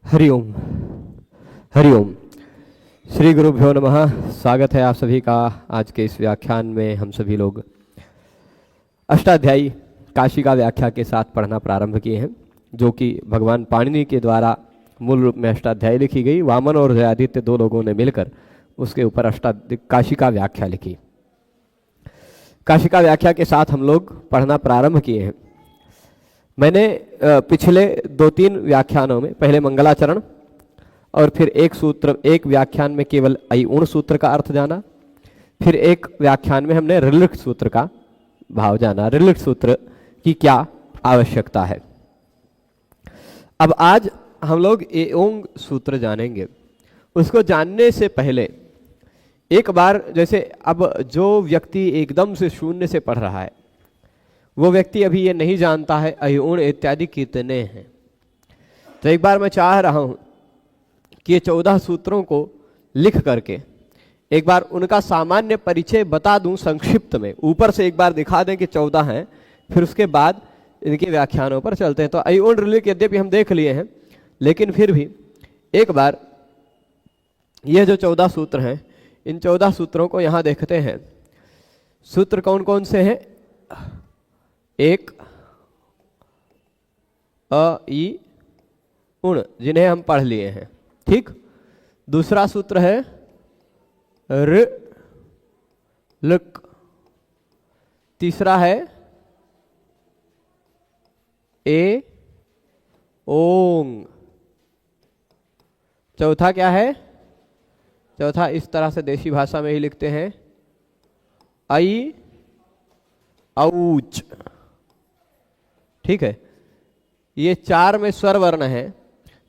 हरिओम हरिओम। श्री गुरुभ्यो नमः। स्वागत है आप सभी का आज के इस व्याख्यान में। हम सभी लोग अष्टाध्यायी काशी का व्याख्या के साथ पढ़ना प्रारंभ किए हैं, जो कि भगवान पाणिनि के द्वारा मूल रूप में अष्टाध्यायी लिखी गई। वामन और जयादित्य दो लोगों ने मिलकर उसके ऊपर काशी का व्याख्या लिखी। काशी का व्याख्या के साथ हम लोग पढ़ना प्रारंभ किए हैं। मैंने पिछले 2-3 व्याख्यानों में पहले मंगलाचरण और फिर एक व्याख्यान में केवल अयुण सूत्र का अर्थ जाना, फिर एक व्याख्यान में हमने रिलिट सूत्र का भाव जाना, रिलिट सूत्र की क्या आवश्यकता है। अब आज हम लोग एओंग सूत्र जानेंगे। उसको जानने से पहले एक बार, जैसे अब जो व्यक्ति एकदम से शून्य से पढ़ रहा है वो व्यक्ति अभी ये नहीं जानता है अयुण इत्यादि कितने हैं, तो एक बार मैं चाह रहा हूं कि ये 14 सूत्रों को लिख करके एक बार उनका सामान्य परिचय बता दूं संक्षिप्त में। ऊपर से एक बार दिखा दें कि 14 हैं, फिर उसके बाद इनके व्याख्यानों पर चलते हैं। तो अयुण रिलिट यद्यपि हम देख लिए हैं, लेकिन फिर भी एक बार ये जो 14 सूत्र हैं, इन 14 सूत्रों को यहां देखते हैं। सूत्र कौन कौन से हैं? एक अ ई उण, जिन्हें हम पढ़ लिए हैं, ठीक। दूसरा सूत्र है ऋ लृक। तीसरा है ए ओंग। चौथा क्या है? चौथा इस तरह से देशी भाषा में ही लिखते हैं, आई औच, ठीक है। ये 4 में स्वर वर्ण है,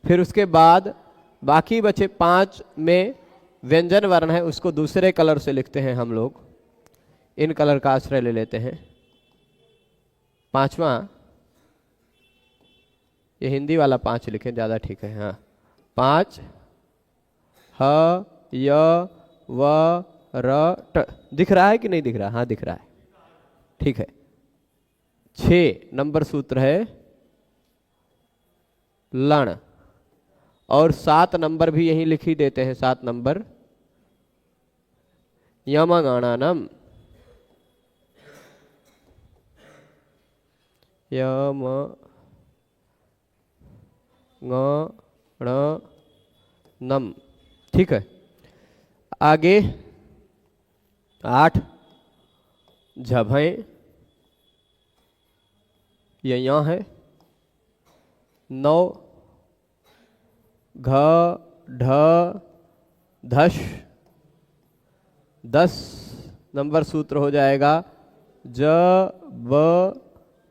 फिर उसके बाद बाकी बचे 5 में व्यंजन वर्ण है, उसको दूसरे कलर से लिखते हैं हम लोग। इन कलर का आश्रय ले लेते हैं। 5वां, ये हिंदी वाला 5 लिखें, ज्यादा ठीक है। हाँ, 5 ह य व र ट। दिख रहा है कि नहीं दिख रहा? हाँ दिख रहा है, ठीक है। 6 नंबर सूत्र है लण, और 7 नंबर भी यही लिख ही देते हैं। 7 नंबर यमगणनम। यमगणनम, ठीक है। आगे 8 झभय, ये यहाँ है। 9 घ ढ धश। 10 नंबर सूत्र हो जाएगा ज ब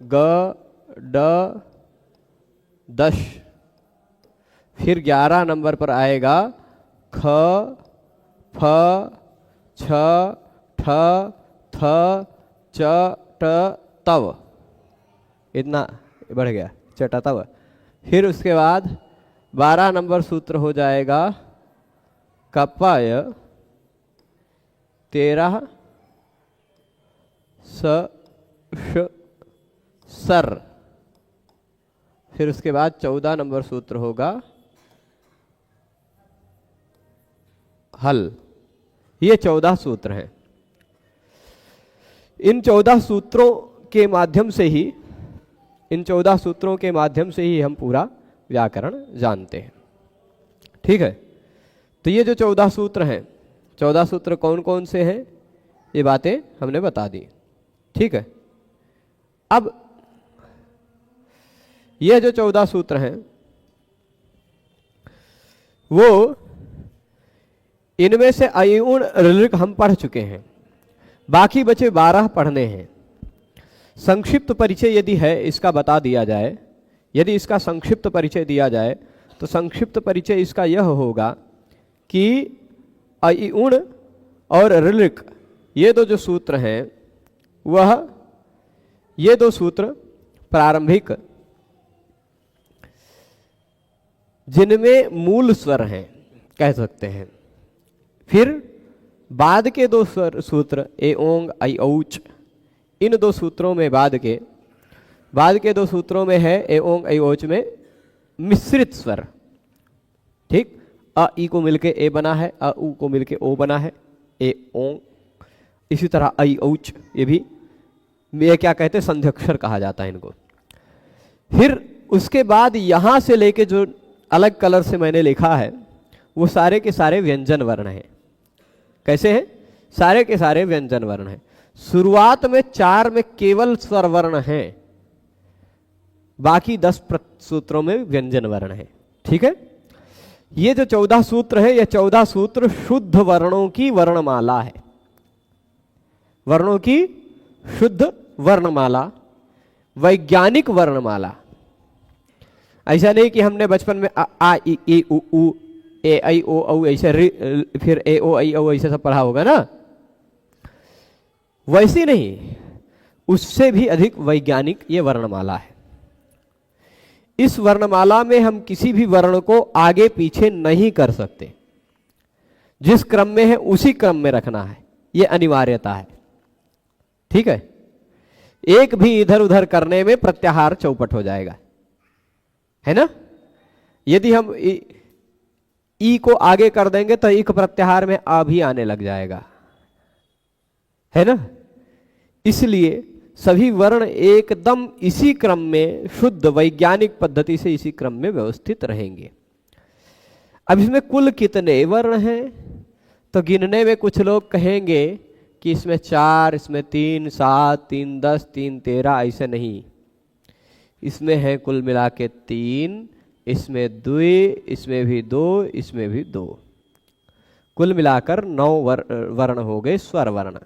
ग ड दश। फिर 11 नंबर पर आएगा ख फ छ ठ थ च ट तव। इतना बढ़ गया, चटा तव। फिर उसके बाद 12 नंबर सूत्र हो जाएगा कपाय 13 स श सर। फिर उसके बाद 14 नंबर सूत्र होगा हल। ये 14 सूत्र हैं। इन 14 सूत्रों के माध्यम से ही हम पूरा व्याकरण जानते हैं, ठीक है। तो ये जो 14 सूत्र हैं, 14 सूत्र कौन कौन से हैं, ये बातें हमने बता दी, ठीक है। अब ये जो 14 सूत्र हैं, वो इनमें से अयुण रिलिट हम पढ़ चुके हैं, बाकी बचे 12 पढ़ने हैं। संक्षिप्त परिचय यदि है इसका बता दिया जाए, यदि इसका संक्षिप्त परिचय दिया जाए, तो संक्षिप्त परिचय इसका यह होगा कि अयुण और रिलिट ये दो जो सूत्र हैं, ये 2 सूत्र प्रारंभिक, जिनमें मूल स्वर हैं कह सकते हैं। फिर बाद के 2 सूत्र ए ओंग आई औच, इन 2 सूत्रों में बाद के 2 सूत्रों में है ए ओंग आई औच में मिश्रित स्वर, ठीक, अ ई को मिलके ए बना है, अ उ को मिलके ओ बना है, ए ओ। इसी तरह ऐ औच, ये भी ये क्या कहते हैं, संध्यक्षर कहा जाता है इनको। फिर उसके बाद यहां से लेके जो अलग कलर से मैंने लिखा है वो सारे के सारे व्यंजन वर्ण हैं। कैसे हैं? सारे के सारे व्यंजन वर्ण हैं। शुरुआत में 4 में केवल स्वर वर्ण हैं, बाकी 10 सूत्रों में व्यंजन वर्ण है। ठीक है, ये जो 14 सूत्र है, ये 14 सूत्र शुद्ध वर्णों की वर्णमाला है, वर्णों की शुद्ध वर्णमाला, वैज्ञानिक वर्णमाला। ऐसा नहीं कि हमने बचपन में आ ई ई उ ऊ ए ऐ ओ औ ऐसे फिर ए ओ ऐ औ ऐसे सब पढ़ा होगा ना, वैसी नहीं, उससे भी अधिक वैज्ञानिक ये वर्णमाला है। इस वर्णमाला में हम किसी भी वर्ण को आगे पीछे नहीं कर सकते, जिस क्रम में है उसी क्रम में रखना है, ये अनिवार्यता है। ठीक है, एक भी इधर उधर करने में प्रत्याहार चौपट हो जाएगा, है ना। यदि हम ई को आगे कर देंगे तो इक प्रत्याहार में आ भी आने लग जाएगा, है ना। इसलिए सभी वर्ण एकदम इसी क्रम में, शुद्ध वैज्ञानिक पद्धति से इसी क्रम में व्यवस्थित रहेंगे। अब इसमें कुल कितने वर्ण हैं, तो गिनने में कुछ लोग कहेंगे कि इसमें 4, इसमें 3, 7, 3, 10, 3, 13, ऐसे नहीं। इसमें है कुल मिला के 3, इसमें 2, इसमें भी 2, इसमें भी 2, कुल मिलाकर 9 वर्ण हो गए, स्वर वर्ण।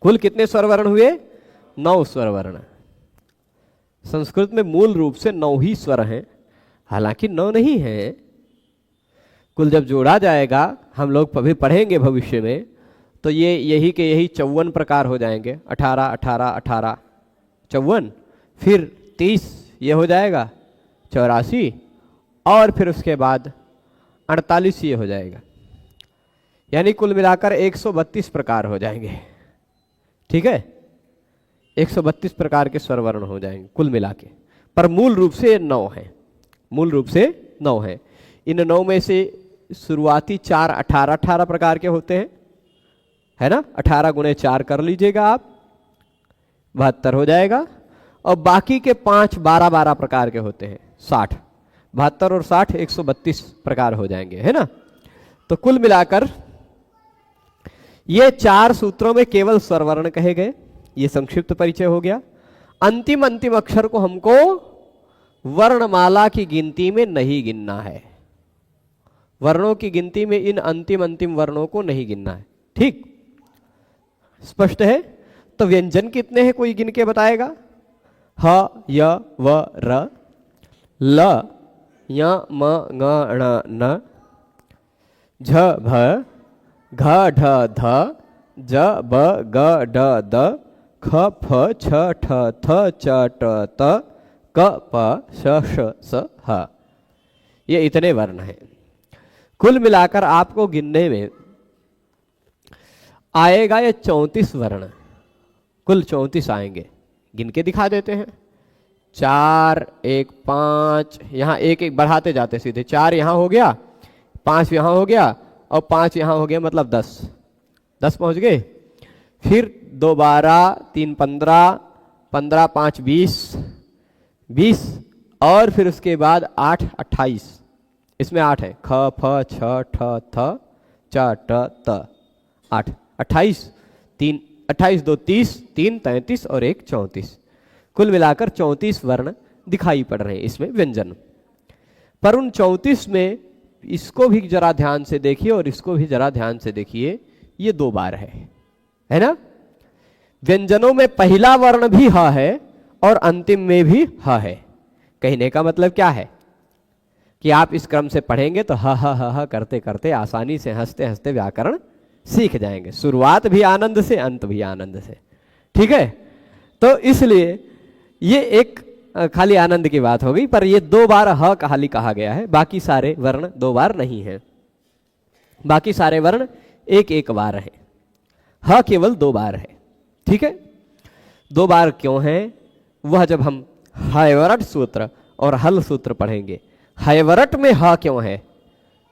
कुल कितने स्वर वर्ण हुए? 9 स्वर वर्ण। संस्कृत में मूल रूप से 9 ही स्वर हैं, हालांकि 9 नहीं है। कुल जब जोड़ा जाएगा, हम लोग अभी पढ़ेंगे भविष्य में, तो ये यही के यही 54 प्रकार हो जाएंगे। 18, 18, 18, 54, फिर 30 ये हो जाएगा, 84, और फिर उसके बाद 48 ये हो जाएगा। यानी कुल मिलाकर 132 प्रकार हो जाएंगे। ठीक है, 132 प्रकार के स्वर वर्ण हो जाएंगे कुल मिला के, पर मूल रूप से 9 है, मूल रूप से 9 है। इन 9 में से शुरुआती 4 18 18 प्रकार के होते हैं, है ना। 18 गुणे 4 कर लीजिएगा आप, 72 हो जाएगा। और बाकी के 5 12 12 प्रकार के होते हैं, 60, 72 और 60 132 प्रकार हो जाएंगे, है ना। तो कुल मिलाकर ये 4 सूत्रों में केवल स्वर वर्ण कहे गए। ये संक्षिप्त परिचय हो गया। अंतिम अक्षर को हमको वर्णमाला की गिनती में नहीं गिनना है, वर्णों की गिनती में इन अंतिम वर्णों को नहीं गिनना है। ठीक, स्पष्ट है। तो व्यंजन कितने हैं, कोई गिन के बताएगा? ह य व र, ल य म ङ ण न, झ भ घ ढ ध, ज ब ग ड द, ख फ छ ठ थ च ट त, क प श ष स ह। ये इतने वर्ण हैं। कुल मिलाकर आपको गिनने में आएगा ये 34 वर्ण, कुल 34 आएंगे। गिन के दिखा देते हैं। 4 1 5, यहाँ एक एक बढ़ाते जाते सीधे। 4 यहाँ हो गया, 5 यहाँ हो गया, और 5 यहाँ हो गया, मतलब 10 पहुँच गए। फिर 2 12, 3 15, 15 5 20, और फिर उसके बाद 8 28। इसमें 8 है, ख फ छ ठ थ च ट त, 8 28, 3 28 2 30, 3 33 और 1 34। कुल मिलाकर 34 वर्ण दिखाई पड़ रहे हैं इसमें व्यंजन। पर उन 34 में इसको भी जरा ध्यान से देखिए और इसको भी जरा ध्यान से देखिए, ये 2 बार है ना। व्यंजनों में पहला वर्ण भी ह है और अंतिम में भी ह है। कहने का मतलब क्या है कि आप इस क्रम से पढ़ेंगे तो ह ह ह करते करते आसानी से, हंसते हंसते व्याकरण सीख जाएंगे। शुरुआत भी आनंद से, अंत भी आनंद से। ठीक है, तो इसलिए ये एक खाली आनंद की बात हो गई। पर ये 2 बार ह खाली कहा गया है, बाकी सारे वर्ण 2 बार नहीं है। बाकी सारे वर्ण एक एक बार है, ह केवल 2 बार है। ठीक है, 2 बार क्यों है, वह जब हम हयवरट सूत्र और हल सूत्र पढ़ेंगे। हयवरट में ह क्यों है,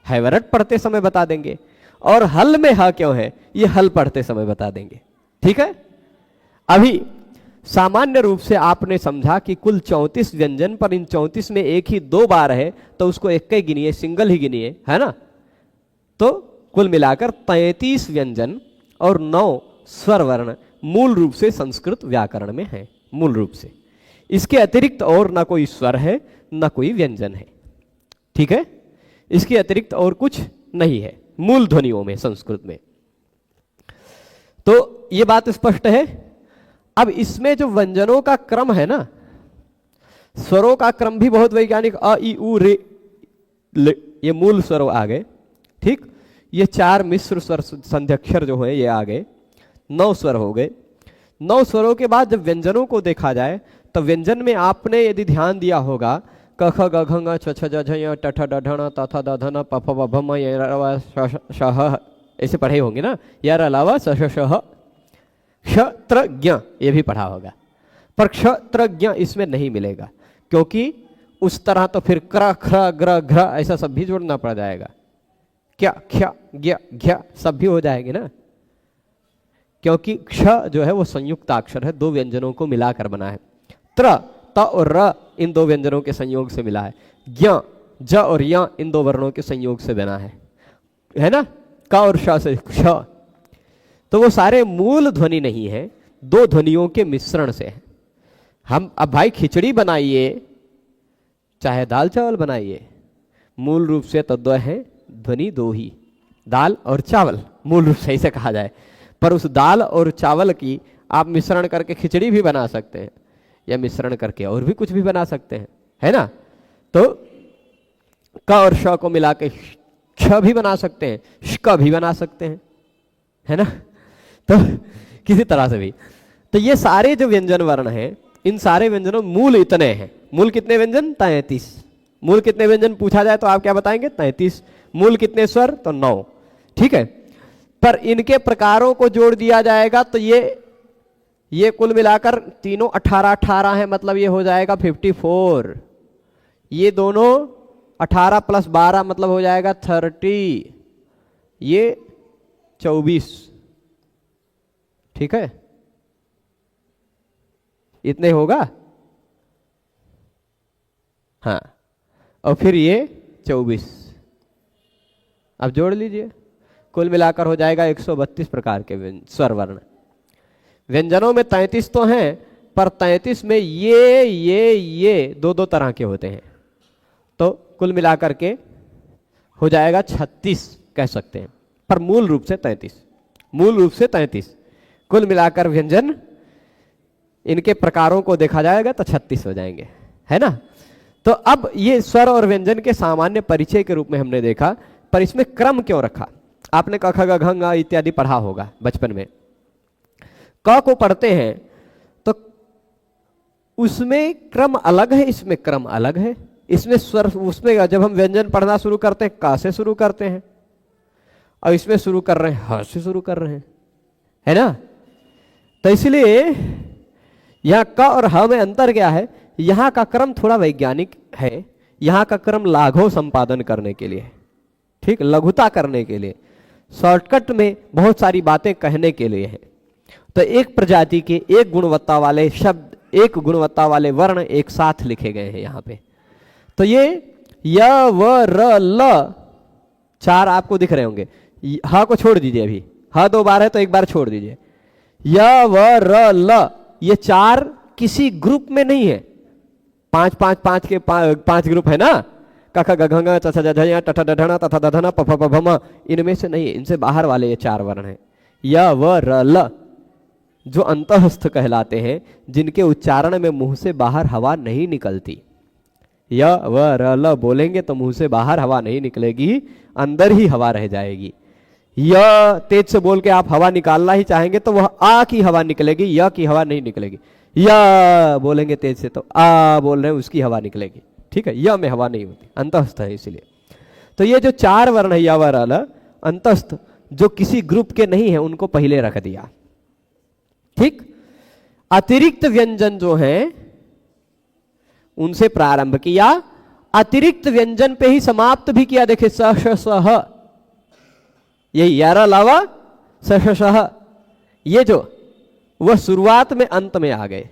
हैवरट पढ़ते समय बता देंगे, और हल में ह क्यों है ये हल पढ़ते समय बता देंगे। ठीक है, अभी सामान्य रूप से आपने समझा कि कुल 34 व्यंजन, पर इन 34 में एक ही 2 बार है तो उसको एक ही गिनिए, सिंगल ही गिनिए, है ना। तो कुल मिलाकर 33 व्यंजन और 9 स्वर वर्ण मूल रूप से संस्कृत व्याकरण में है, मूल रूप से। इसके अतिरिक्त और ना कोई स्वर है ना कोई व्यंजन है। ठीक है, इसके अतिरिक्त और कुछ नहीं है मूल ध्वनियों में संस्कृत में। तो ये बात स्पष्ट है। अब इसमें जो व्यंजनों का क्रम है ना, स्वरों का क्रम भी बहुत वैज्ञानिक, अ ई उ रे ले, ये मूल स्वर आ गए। ठीक, ये 4 मिश्र स्वर संध्यक्षर जो है ये आ गए, 9 स्वर हो गए। 9 स्वरों के बाद जब व्यंजनों को देखा जाए तो व्यंजन में आपने यदि ध्यान दिया होगा क ख ग घ छ छ ज झ य ट ठ ड ढ ण त थ द ध न प फ ब भ म य र व श ह, ऐसे पढ़े होंगे ना। यार अलावा स श श ह, क्षत्रज्ञ ये भी पढ़ा होगा, पर क्षत्रज्ञ इसमें नहीं मिलेगा, क्योंकि उस तरह तो फिर क्र ख्र ग्र घ्र ऐसा सब भी जोड़ना पड़ जाएगा। क्या ख्या ज्ञ घ्य सब भी हो जाएगी ना, क्योंकि क्ष जो है वो संयुक्त अक्षर है, 2 व्यंजनों को मिलाकर बना है। त्र त और र इन 2 व्यंजनों के संयोग से मिला है। ज्ञ ज और य इन 2 वर्णों के संयोग से बना है ना। क और श से क्ष, तो वो सारे मूल ध्वनि नहीं है, 2 ध्वनियों के मिश्रण से है। हम अब भाई खिचड़ी बनाइए चाहे दाल चावल बनाइए, मूल रूप से तो 2 है, ध्वनि 2 ही, दाल और चावल मूल रूप से इसे कहा जाए। पर उस दाल और चावल की आप मिश्रण करके खिचड़ी भी बना सकते हैं, या मिश्रण करके और भी कुछ भी बना सकते हैं, है ना। तो क और श को मिला के क्ष भी बना सकते हैं, ष्क भी बना सकते हैं, है ना। तो किसी तरह से भी, तो ये सारे जो व्यंजन वर्ण हैं, इन सारे व्यंजनों मूल इतने हैं। मूल कितने व्यंजन? 33। मूल कितने व्यंजन पूछा जाए तो आप क्या बताएंगे? 33। मूल कितने स्वर? तो 9। ठीक है, पर इनके प्रकारों को जोड़ दिया जाएगा तो ये कुल मिलाकर तीनों 18 है, मतलब ये हो जाएगा 54। ये दोनों 18 + 12 मतलब हो जाएगा 30, ये 24। ठीक है, इतने होगा। हाँ, और फिर ये 24, अब जोड़ लीजिए, कुल मिलाकर हो जाएगा 132 प्रकार के स्वर वर्ण। व्यंजनों में 33 तो हैं, पर 33 में ये 2 तरह के होते हैं, तो कुल मिलाकर के हो जाएगा 36 कह सकते हैं, पर मूल रूप से 33। मूल रूप से 33 कुल मिलाकर व्यंजन, इनके प्रकारों को देखा जाएगा तो 36 हो जाएंगे, है ना। तो अब ये स्वर और व्यंजन के सामान्य परिचय के रूप में हमने देखा, पर इसमें क्रम क्यों रखा? आपने क ख ग घ ङ इत्यादि पढ़ा होगा बचपन में। क को पढ़ते हैं तो उसमें क्रम अलग है, इसमें क्रम अलग है। इसमें स्वर, उसमें जब हम व्यंजन पढ़ना शुरू करते हैं क से शुरू करते हैं, और इसमें शुरू कर रहे हैं ह से शुरू कर रहे हैं, है ना। तो इसलिए यहाँ क और ह में अंतर क्या है? यहाँ का क्रम थोड़ा वैज्ञानिक है, यहाँ का क्रम लाघव संपादन करने के लिए, ठीक, लघुता करने के लिए, शॉर्टकट में बहुत सारी बातें कहने के लिए है। तो एक प्रजाति के एक गुणवत्ता वाले शब्द, एक गुणवत्ता वाले वर्ण एक साथ लिखे गए हैं यहाँ पे। तो ये य व र ल 4 आपको दिख रहे होंगे। ह को छोड़ दीजिए, अभी ह 2 बार है तो एक बार छोड़ दीजिए। य व र ल ये 4 किसी ग्रुप में नहीं है। 5 5 5 के 5 ग्रुप है ना, क ख ग घ ङ च छ ज झ य ट ठ ड ढ ण त थ द ध न प फ ब भ म, इनमें से नहीं है, इनसे बाहर वाले ये 4 वर्ण हैं। य व र ल जो अंतःस्थ कहलाते हैं, जिनके उच्चारण में मुंह से बाहर हवा नहीं निकलती। य व र ल बोलेंगे तो मुंह से बाहर हवा नहीं निकलेगी, अंदर ही हवा रह जाएगी। य तेज से बोल के आप हवा निकालना ही चाहेंगे तो वह आ की हवा निकलेगी, य की हवा नहीं निकलेगी। य बोलेंगे तेज से तो आ बोल रहे हैं उसकी हवा निकलेगी, ठीक है। य में हवा नहीं होती, अंतःस्थ है इसलिए। तो ये जो 4 वर्ण है य व र ल अंतःस्थ, जो किसी ग्रुप के नहीं है, उनको पहले रख दिया, ठीक। अतिरिक्त व्यंजन जो हैं उनसे प्रारंभ किया अतिरिक्त व्यंजन पे ही समाप्त भी किया। देखिए स श सह, यही यारा लावा स श सह, ये जो वह शुरुआत में अंत में आ गए,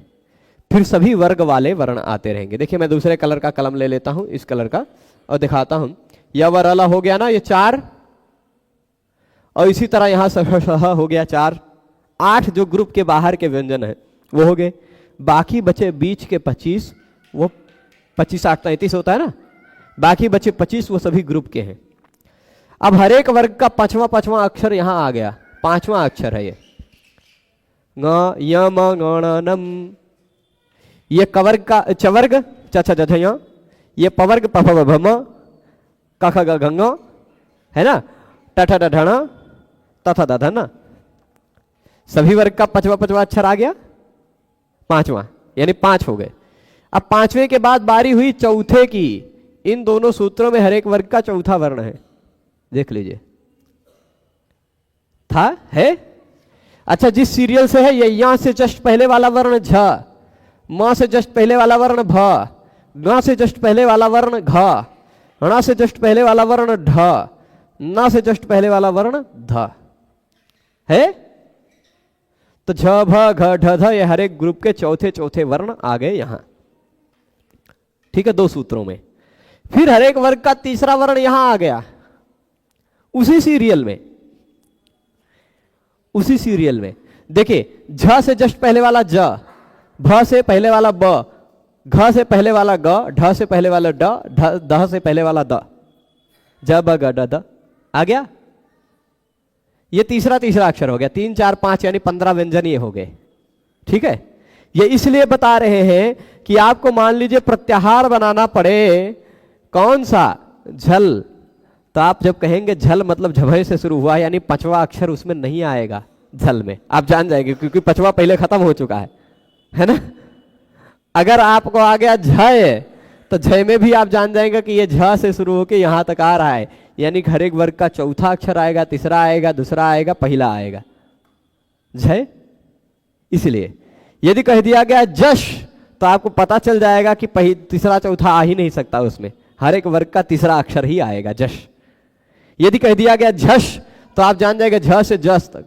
फिर सभी वर्ग वाले वर्ण आते रहेंगे। देखिए मैं दूसरे कलर का कलम ले लेता हूं, इस कलर का, और दिखाता हूं। यह वरला हो गया ना, ये 4, और इसी तरह यहां सह हो गया 4। 8 जो ग्रुप के बाहर के व्यंजन है वो हो गए। बाकी बचे बीच के 25, वो 25 8 33 होता है ना, बाकी बचे 25 वो सभी ग्रुप के हैं। अब हर एक वर्ग का पांचवा अक्षर यहां आ गया, 5वां अक्षर है ये ङ य म ङ ण नम। ये कवर्ग का चवर्ग च छ ज झ य, ये पवर्ग प फ ब भ म, क ख ग घ ङ, है ना, ट ठ ड ढ ण, त थ द ध न। सभी वर्ग का पांचवा अक्षर आ गया, 5वां, यानी 5 हो गए। अब 5वें के बाद बारी हुई चौथे की। इन दोनों सूत्रों में हर एक वर्ग का चौथा वर्ण है, देख लीजिए। था है, अच्छा जिस सीरियल से है, ये यहां से जस्ट पहले वाला वर्ण झ, म से जस्ट पहले वाला वर्ण भ, ग से जस्ट पहले वाला वर्ण घ, ण से जस्ट पहले वाला वर्ण ढ, न से जस्ट पहले वाला वर्ण ध है। तो झ भ घ ढ ध ये हर एक ग्रुप के चौथे वर्ण आ गए यहां। ठीक है, 2 सूत्रों में। फिर हर एक वर्ग का तीसरा वर्ण यहां आ गया, उसी सीरियल में। देखिए झ से जस्ट पहले वाला ज, भ से पहले वाला ब, घ से पहले वाला ग, ढ से पहले वाला ड, ध से पहले वाला द, ज ब ग ड द आ गया। ये तीसरा अक्षर हो गया। 3 4 5 यानी 15 व्यंजन ये हो गए। ठीक है, ये इसलिए बता रहे हैं कि आपको मान लीजिए प्रत्याहार बनाना पड़े, कौन सा, झल, तो आप जब कहेंगे झल मतलब झभय से शुरू हुआ, यानी 5वां अक्षर उसमें नहीं आएगा झल में, आप जान जाएंगे, क्योंकि 5वां पहले खत्म हो चुका है ना। अगर आपको आ गया झय, तो झय में भी आप जान जाएंगे कि ये झ से शुरू होकर यहां तक आ रहा है, यानी हर एक वर्ग का चौथा अक्षर आएगा, तीसरा आएगा, दूसरा आएगा, पहला आएगा, झय। इसलिए यदि कह दिया गया जश, तो आपको पता चल जाएगा कि तीसरा चौथा आ ही नहीं सकता, उसमें हर एक वर्ग का तीसरा अक्षर ही आएगा, जश। यदि कह दिया गया झश, तो आप जान जाएंगे झ से जस तक,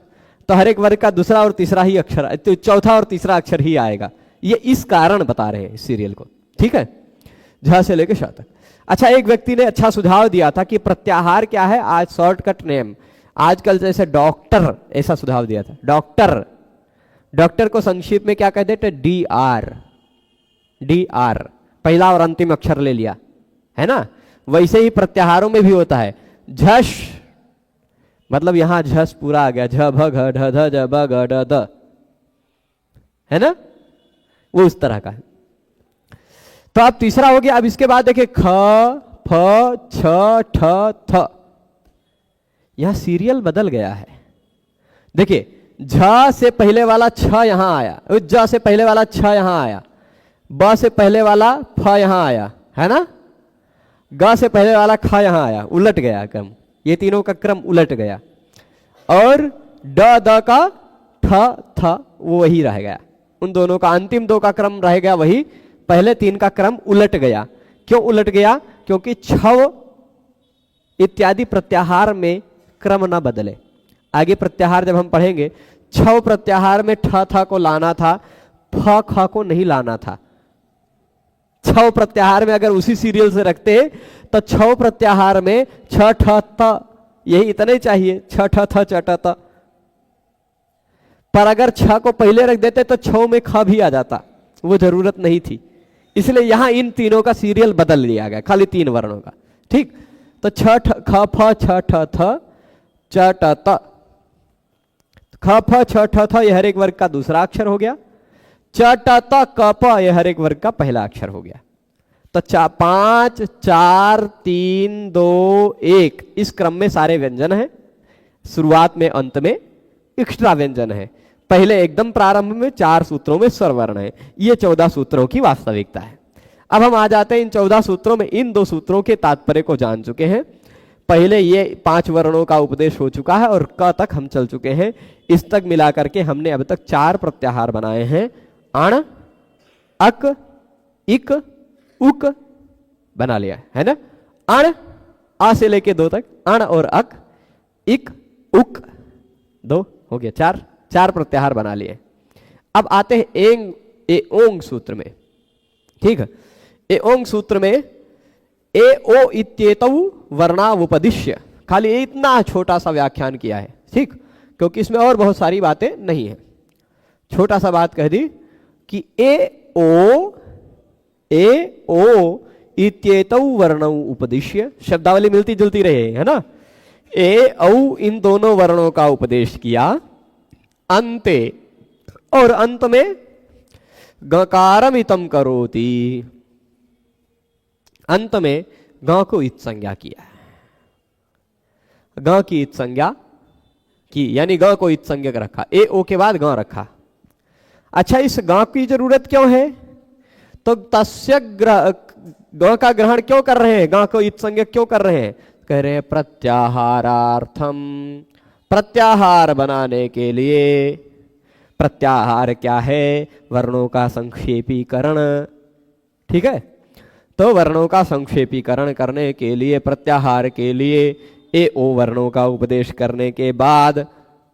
तो हर एक वर्ग का दूसरा और तीसरा ही अक्षर, तो चौथा और तीसरा अक्षर ही आएगा। ये इस कारण बता रहे हैं इस सीरियल को। ठीक है, झ से लेकर श तक। अच्छा, एक व्यक्ति ने अच्छा सुझाव दिया था कि प्रत्याहार क्या है, आज शॉर्टकट नेम, आजकल जैसे डॉक्टर, ऐसा सुझाव दिया था। डॉक्टर को संक्षिप्त में क्या कहते थे, डी आर, पहला और अंतिम अक्षर ले लिया, है ना। वैसे ही प्रत्याहारों में भी होता है। झश मतलब यहां झस पूरा आ गया, झ भ घ ढ ध ज ब ग ड द, है ना, वो उस तरह का है। तो अब तीसरा हो गया। अब इसके बाद देखिए ख फ छ ठ थ, यहां सीरियल बदल गया है। देखिए झ से पहले वाला छ यहां आया, ज से पहले वाला छ यहां आया, ब से पहले वाला फ यहां आया, है ना, ग से पहले वाला ख यहां आया, उलट गया क्रम, ये तीनों का क्रम उलट गया। और ड द का ठ थ वो वही रह गया, उन दोनों का अंतिम 2 का क्रम रह गया वही, पहले 3 का क्रम उलट गया। क्यों उलट गया, क्योंकि छव इत्यादि प्रत्याहार में क्रम ना बदले। आगे प्रत्याहार जब हम पढ़ेंगे, छव प्रत्याहार में ठ थ को लाना था, फ ख को नहीं लाना था। छव प्रत्याहार में अगर उसी सीरियल से रखते तो छव प्रत्याहार में छ ठ त यही इतने चाहिए, छ ठ थ च ट त। पर अगर छ को पहले रख देते तो छव में ख भी आ जाता, वो जरूरत नहीं थी। इसलिए यहां इन तीनों का सीरियल बदल दिया गया, खाली 3 वर्णों का। ठीक, तो छ ख फ छ ठ थ च ट त, ख फ छ ठ थ यह हर एक वर्ग का दूसरा अक्षर हो गया, च ट त क प यह हर एक वर्ग का पहला अक्षर हो गया। तो 5 4 3 2 1 इस क्रम में सारे व्यंजन हैं, शुरुआत में अंत में एक्स्ट्रा व्यंजन है, पहले एकदम प्रारंभ में 4 सूत्रों में स्वरवर्ण है। ये 14 सूत्रों की वास्तविकता है। अब हम आ जाते हैं इन 14 सूत्रों में, इन 2 सूत्रों के तात्पर्य को जान चुके हैं। पहले ये 5 वर्णों का उपदेश हो चुका है और क तक हम चल चुके हैं। इस तक मिलाकर के हमने अब तक 4 प्रत्याहार बनाए हैं, अण, अक, इक, उक, बना लिया है ना। अण, आ से लेके दो तक, अण और अक, इक, उक, दो हो गया, चार, चार प्रत्याहार बना लिए। अब आते हैं एंग ए ओंग सूत्र में। ठीक है, ए ओंग सूत्र में ए ओ इत्येतौ वर्णावुपदिश्य, खाली इतना छोटा सा व्याख्यान किया है। ठीक, क्योंकि इसमें और बहुत सारी बातें नहीं है, छोटा सा बात कह दी कि ए ओ इत्येतौ वर्णौ उपदिश्य, शब्दावली मिलती जुलती रहे है ना। ए औ इन दोनों वर्णों का उपदेश किया, अंते, और अंत में गकारमितम करोति, अंत में ग को इत संज्ञा किया, ग की इत संज्ञा की, यानी ग को इत संज्ञक रखा, ए ओ के बाद ग रखा। अच्छा, इस ग की जरूरत क्यों है? तो तस्य ग का ग्रहण क्यों कर रहे हैं, ग को इत संज्ञक क्यों कर रहे हैं? कह रहे हैं प्रत्याहारार्थम, प्रत्याहार बनाने के लिए। प्रत्याहार क्या है? वर्णों का संक्षेपीकरण। ठीक है, तो वर्णों का संक्षेपीकरण करने के लिए, प्रत्याहार के लिए ए ओ वर्णों का उपदेश करने के बाद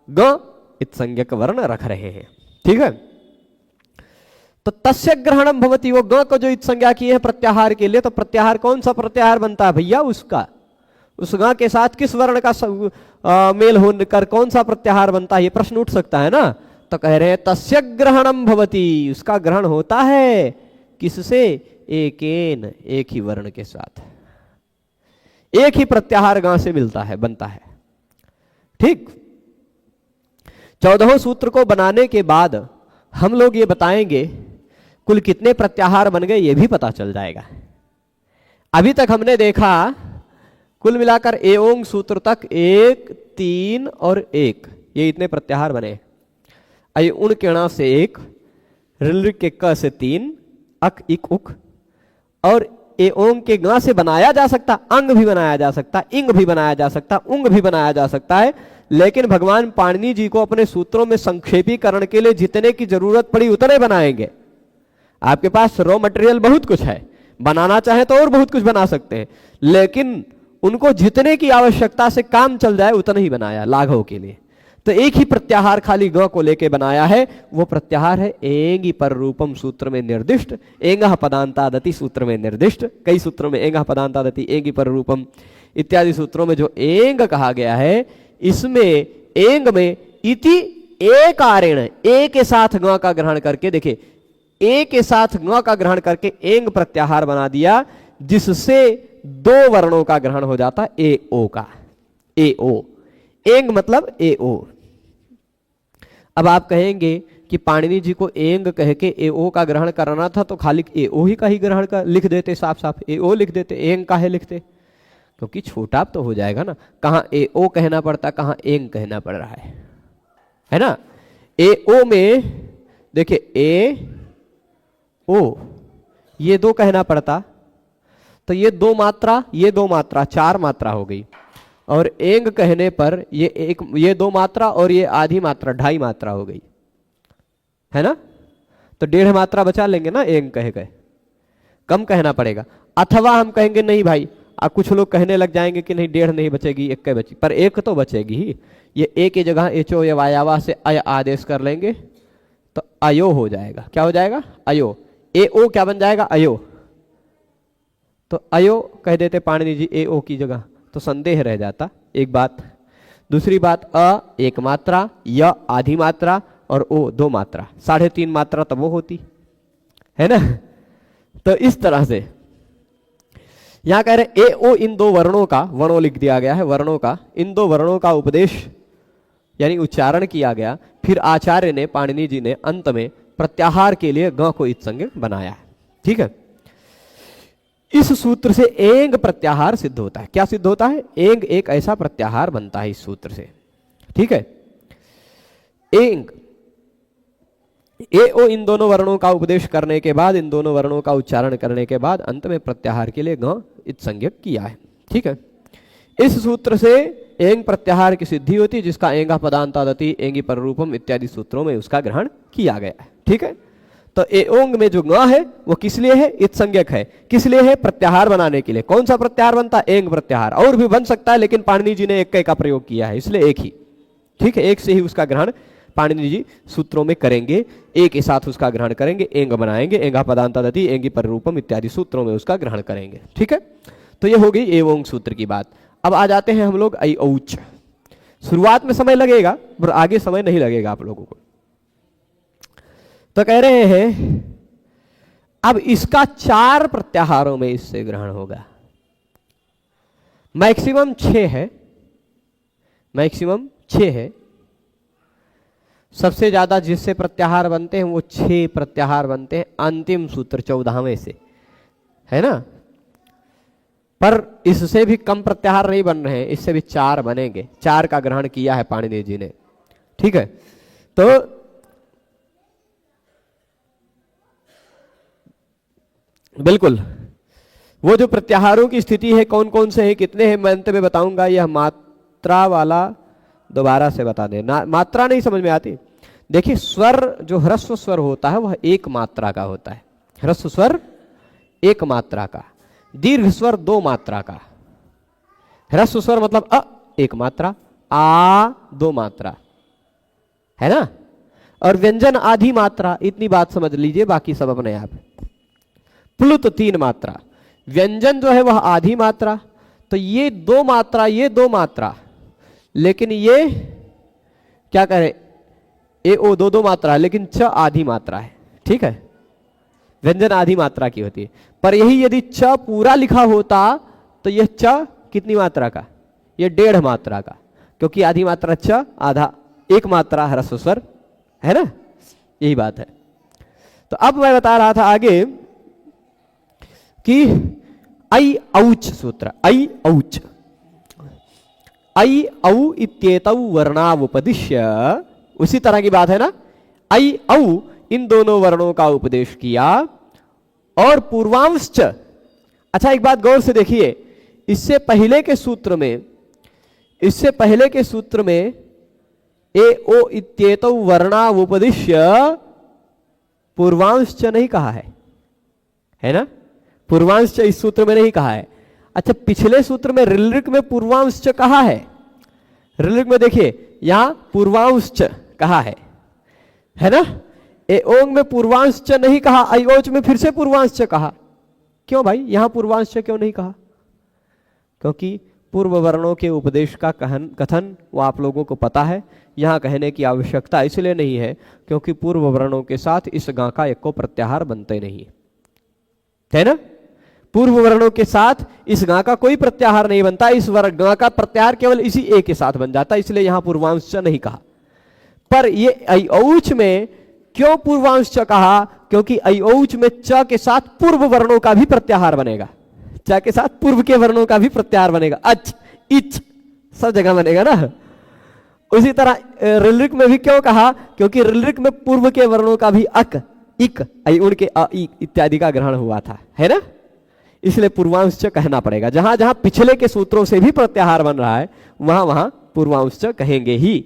ग इत्संज्ञक वर्ण रख रहे हैं। ठीक है, तो तस्य ग्रहणम भवति, वो ग को जो इत्संज्ञा की है प्रत्याहार के लिए, तो प्रत्याहार कौन सा प्रत्याहार बनता है भैया? उसका, उस ग के साथ किस वर्ण का मेल होकर कौन सा प्रत्याहार बनता है, ये प्रश्न उठ सकता है ना। तो कह रहे हैं तस्य ग्रहणम भवति, उसका ग्रहण होता है किससे? एकेन, एक ही वर्ण के साथ, एक ही प्रत्याहार ग से मिलता है, बनता है। ठीक, 14वें सूत्र को बनाने के बाद हम लोग ये बताएंगे कुल कितने प्रत्याहार बन गए, ये भी पता चल जाएगा। अभी तक हमने देखा कुल मिलाकर ए ओंग सूत्र तक 1, 3 और 1, ये इतने प्रत्याहार बने। अय उण के ण से 1, ऋ के क से 3, अक, इक, उक, और ए ओंग के ग से बनाया जा सकता, अंग भी बनाया जा सकता, इंग भी बनाया जा सकता, उंग भी बनाया जा सकता है। लेकिन भगवान पाणिनि जी को अपने सूत्रों में संक्षेपीकरण के लिए जितने की जरूरत पड़ी उतने बनाएंगे। आपके पास रॉ मटेरियल बहुत कुछ है, बनाना चाहे तो और बहुत कुछ बना सकते हैं, लेकिन उनको जितने की आवश्यकता से काम चल जाए उतना ही बनाया लाघव के लिए। तो एक ही प्रत्याहार खाली ग को लेके बनाया है, वो प्रत्याहार है एंगी पर रूपम सूत्र में निर्दिष्ट, एंगः पदांतादति सूत्र में निर्दिष्ट। कई सूत्रों में एंगः पदांतादति, एंगी पर रूपम इत्यादि सूत्रों में जो एंग कहा गया है, इसमें एंग में इति एकारेण, ए के साथ ग का ग्रहण करके, देखिए ए के साथ ग का ग्रहण करके एंग प्रत्याहार बना दिया, जिससे दो वर्णों का ग्रहण हो जाता है ए ओ का। ए ओ, एंग मतलब ए ओ। अब आप कहेंगे कि पाणिनि जी को एंग कह के ए ओ का ग्रहण करना था, तो खाली ए ओ ही का ही ग्रहण कर लिख देते, साफ साफ ए ओ लिख देते, एंग का है लिखते, क्योंकि छोटा तो हो जाएगा ना। कहाँ ए ओ कहना पड़ता, कहाँ एंग कहना पड़ रहा है ना। ए ओ में देखिए ए ओ, ये दो कहना पड़ता, तो ये दो मात्रा, ये दो मात्रा, चार मात्रा हो गई। और एंग कहने पर ये एक, ये दो मात्रा और ये आधी मात्रा, ढाई मात्रा हो गई, है ना। तो 1.5 मात्रा बचा लेंगे ना एंग कह गए, कम कहना पड़ेगा। अथवा हम कहेंगे नहीं भाई, अब कुछ लोग कहने लग जाएंगे कि नहीं 1.5 नहीं बचेगी, 1 बची, पर 1 तो बचेगी ही। ये ए की जगह एचो या वायावा से अय आदेश कर लेंगे तो अयो हो जाएगा। क्या हो जाएगा? अयो। ए ओ क्या बन जाएगा? अयो। तो अयो कह देते पाणिनि जी ए ओ की जगह, तो संदेह रह जाता, एक बात। दूसरी बात, अ एक मात्रा, य आधी मात्रा और ओ 2 मात्रा, 3.5 मात्रा तब वो होती है ना। तो इस तरह से यहां कह रहे ए ओ इन दो वर्णों का, वर्णों लिख दिया गया है, वर्णों का, इन दो वर्णों का उपदेश यानी उच्चारण किया गया। फिर आचार्य ने, पाणिनि जी ने अंत में प्रत्याहार के लिए ग को इत्संज्ञक बनाया है। ठीक है, इस सूत्र से एंग प्रत्याहार सिद्ध होता है। क्या सिद्ध होता है? एंग एक ऐसा प्रत्याहार बनता है इस सूत्र से। ठीक है, एंग ए ओ इन दोनों वर्णों का उपदेश करने के बाद, इन दोनों वर्णों का उच्चारण करने के बाद अंत में प्रत्याहार के लिए ग इत्संज्ञक किया है। ठीक है, इस सूत्र से एंग प्रत्याहार की सिद्धि होती है, जिसका एंगा पदांतादति, एंगी पर रूपम इत्यादि सूत्रों में उसका ग्रहण किया गया है। ठीक है, तो ए ओंग में जो ङ है वो किस लिए है? इत संज्ञक है। किस लिए है? प्रत्याहार बनाने के लिए। कौन सा प्रत्याहार बनता है? एंग प्रत्याहार। और भी बन सकता है लेकिन पाणिनि जी ने एक का प्रयोग किया है, इसलिए एक ही, ठीक है, एक से ही उसका ग्रहण पाणिनि जी सूत्रों में करेंगे, एक के साथ उसका ग्रहण करेंगे, एंग बनाएंगे, एंगा पदांता दति एंगी परिरूपम इत्यादि सूत्रों में उसका ग्रहण करेंगे, ठीक है। तो ये हो गई एवं सूत्र की बात। अब आ जाते हैं हम लोग ऐ औच। शुरुआत में समय लगेगा पर आगे समय नहीं लगेगा आप लोगों को। तो कह रहे हैं अब इसका 4 प्रत्याहारों में इससे ग्रहण होगा। मैक्सिमम 6 है, मैक्सिमम 6 है। सबसे ज्यादा जिससे प्रत्याहार बनते हैं वो 6 प्रत्याहार बनते हैं अंतिम सूत्र 14वें से, है ना। पर इससे भी कम प्रत्याहार नहीं बन रहे हैं, इससे भी 4 बनेंगे। 4 का ग्रहण किया है पाणिनि जी ने, ठीक है। तो बिल्कुल वो जो प्रत्याहारों की स्थिति है कौन कौन से हैं, कितने हैं, मैं अंत में बताऊंगा। यह मात्रा वाला दोबारा से बता दें, मात्रा नहीं समझ में आती। देखिए स्वर जो ह्रस्व स्वर होता है वह एक मात्रा का होता है। ह्रस्व स्वर एक मात्रा का, दीर्घ स्वर 2 मात्रा का। ह्रस्व स्वर मतलब अ एक मात्रा, आ 2 मात्रा, है ना। और व्यंजन आधी मात्रा, इतनी बात समझ लीजिए, बाकी सब अपने आप। प्लुत 3 मात्रा, व्यंजन जो है वह आधी मात्रा। तो ये 2 मात्रा, ये 2 मात्रा, लेकिन ये क्या करें, ए ओ 2 मात्रा, लेकिन च आधी मात्रा है, ठीक है। व्यंजन आधी मात्रा की होती है। पर यही यदि च पूरा लिखा होता तो यह च कितनी मात्रा का, ये 1.5 मात्रा का, क्योंकि आधी मात्रा च, आधा 1 मात्रा ह्रस्व स्वर, है ना, यही बात है। तो अब मैं बता रहा था आगे कि ऐ औच सूत्र, ऐ औच, ऐ औ इत्येतौ वर्णावुपदिश्य, उसी तरह की बात है ना। ऐ औ इन दोनों वर्णों का उपदेश किया और पूर्वांश। अच्छा एक बात गौर से देखिए, इससे पहले के सूत्र में, इससे पहले के सूत्र में ए ओ इत्येतौ वर्णावुपदिश्य पूर्वांश नहीं कहा है ना। पूर्वांश इस सूत्र में नहीं कहा है। अच्छा पिछले सूत्र में ऋलृक में पूर्वांश कहा है। ऋलृक में देखिए यहां पूर्वांश कहा है ना। ए ओंग में पूर्वांश नहीं कहा, अयोच में फिर से पूर्वांश कहा। क्यों भाई यहां पूर्वांश क्यों नहीं कहा? क्योंकि पूर्व वर्णों के उपदेश का कथन वो आप लोगों को पता है, यहां कहने की आवश्यकता इसलिए नहीं है क्योंकि पूर्व वर्णों के साथ इस गा का एक को प्रत्याहार बनते नहीं है ना। पूर्व वर्णों के साथ इस गा का कोई प्रत्याहार नहीं बनता, इस गा का प्रत्याहार केवल इसी ए के साथ बन जाता, इसलिए यहां पूर्वांश नहीं कहा। पर ये अयौच में क्यों पूर्वांश कहा? क्योंकि अयौच में च के साथ पूर्व वर्णों का भी प्रत्याहार बनेगा, च के साथ पूर्व के वर्णों का भी प्रत्याहार बनेगा, अच इच सब जगह बनेगा ना। उसी तरह ऋलृक में भी क्यों कहा? क्योंकि ऋलृक में पूर्व के वर्णों का भी अक इक उनके अ इत्यादि का ग्रहण हुआ था, है ना। इसलिए पूर्वांश कहना पड़ेगा। जहां जहां पिछले के सूत्रों से भी प्रत्याहार बन रहा है वहां वहां पूर्वांश कहेंगे ही।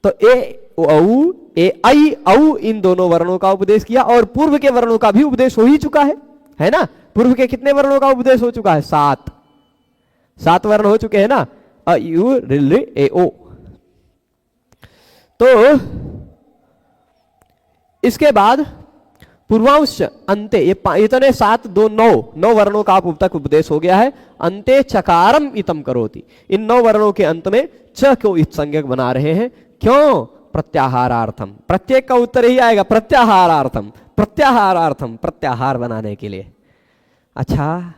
तो ए औ ए ऐ औ इन दोनों वर्णों का उपदेश किया और पूर्व के वर्णों का भी उपदेश हो ही चुका है ना। पूर्व के कितने वर्णों का उपदेश हो चुका है? 7 वर्ण हो चुके हैं ना, अ यू ऋ ए ओ। तो इसके बाद पूर्वांश अंते, ये इतने 7 2 9 वर्णों का अब तक उपदेश हो गया है। अंते चकारम इतम करोति, इन 9 वर्णों के अंत में च को इत संज्ञक बना रहे हैं। क्यों? प्रत्याहारार्थम। प्रत्येक का उत्तर ही आएगा प्रत्याहारार्थम, प्रत्याहारार्थम, प्रत्याहार बनाने के लिए। अच्छा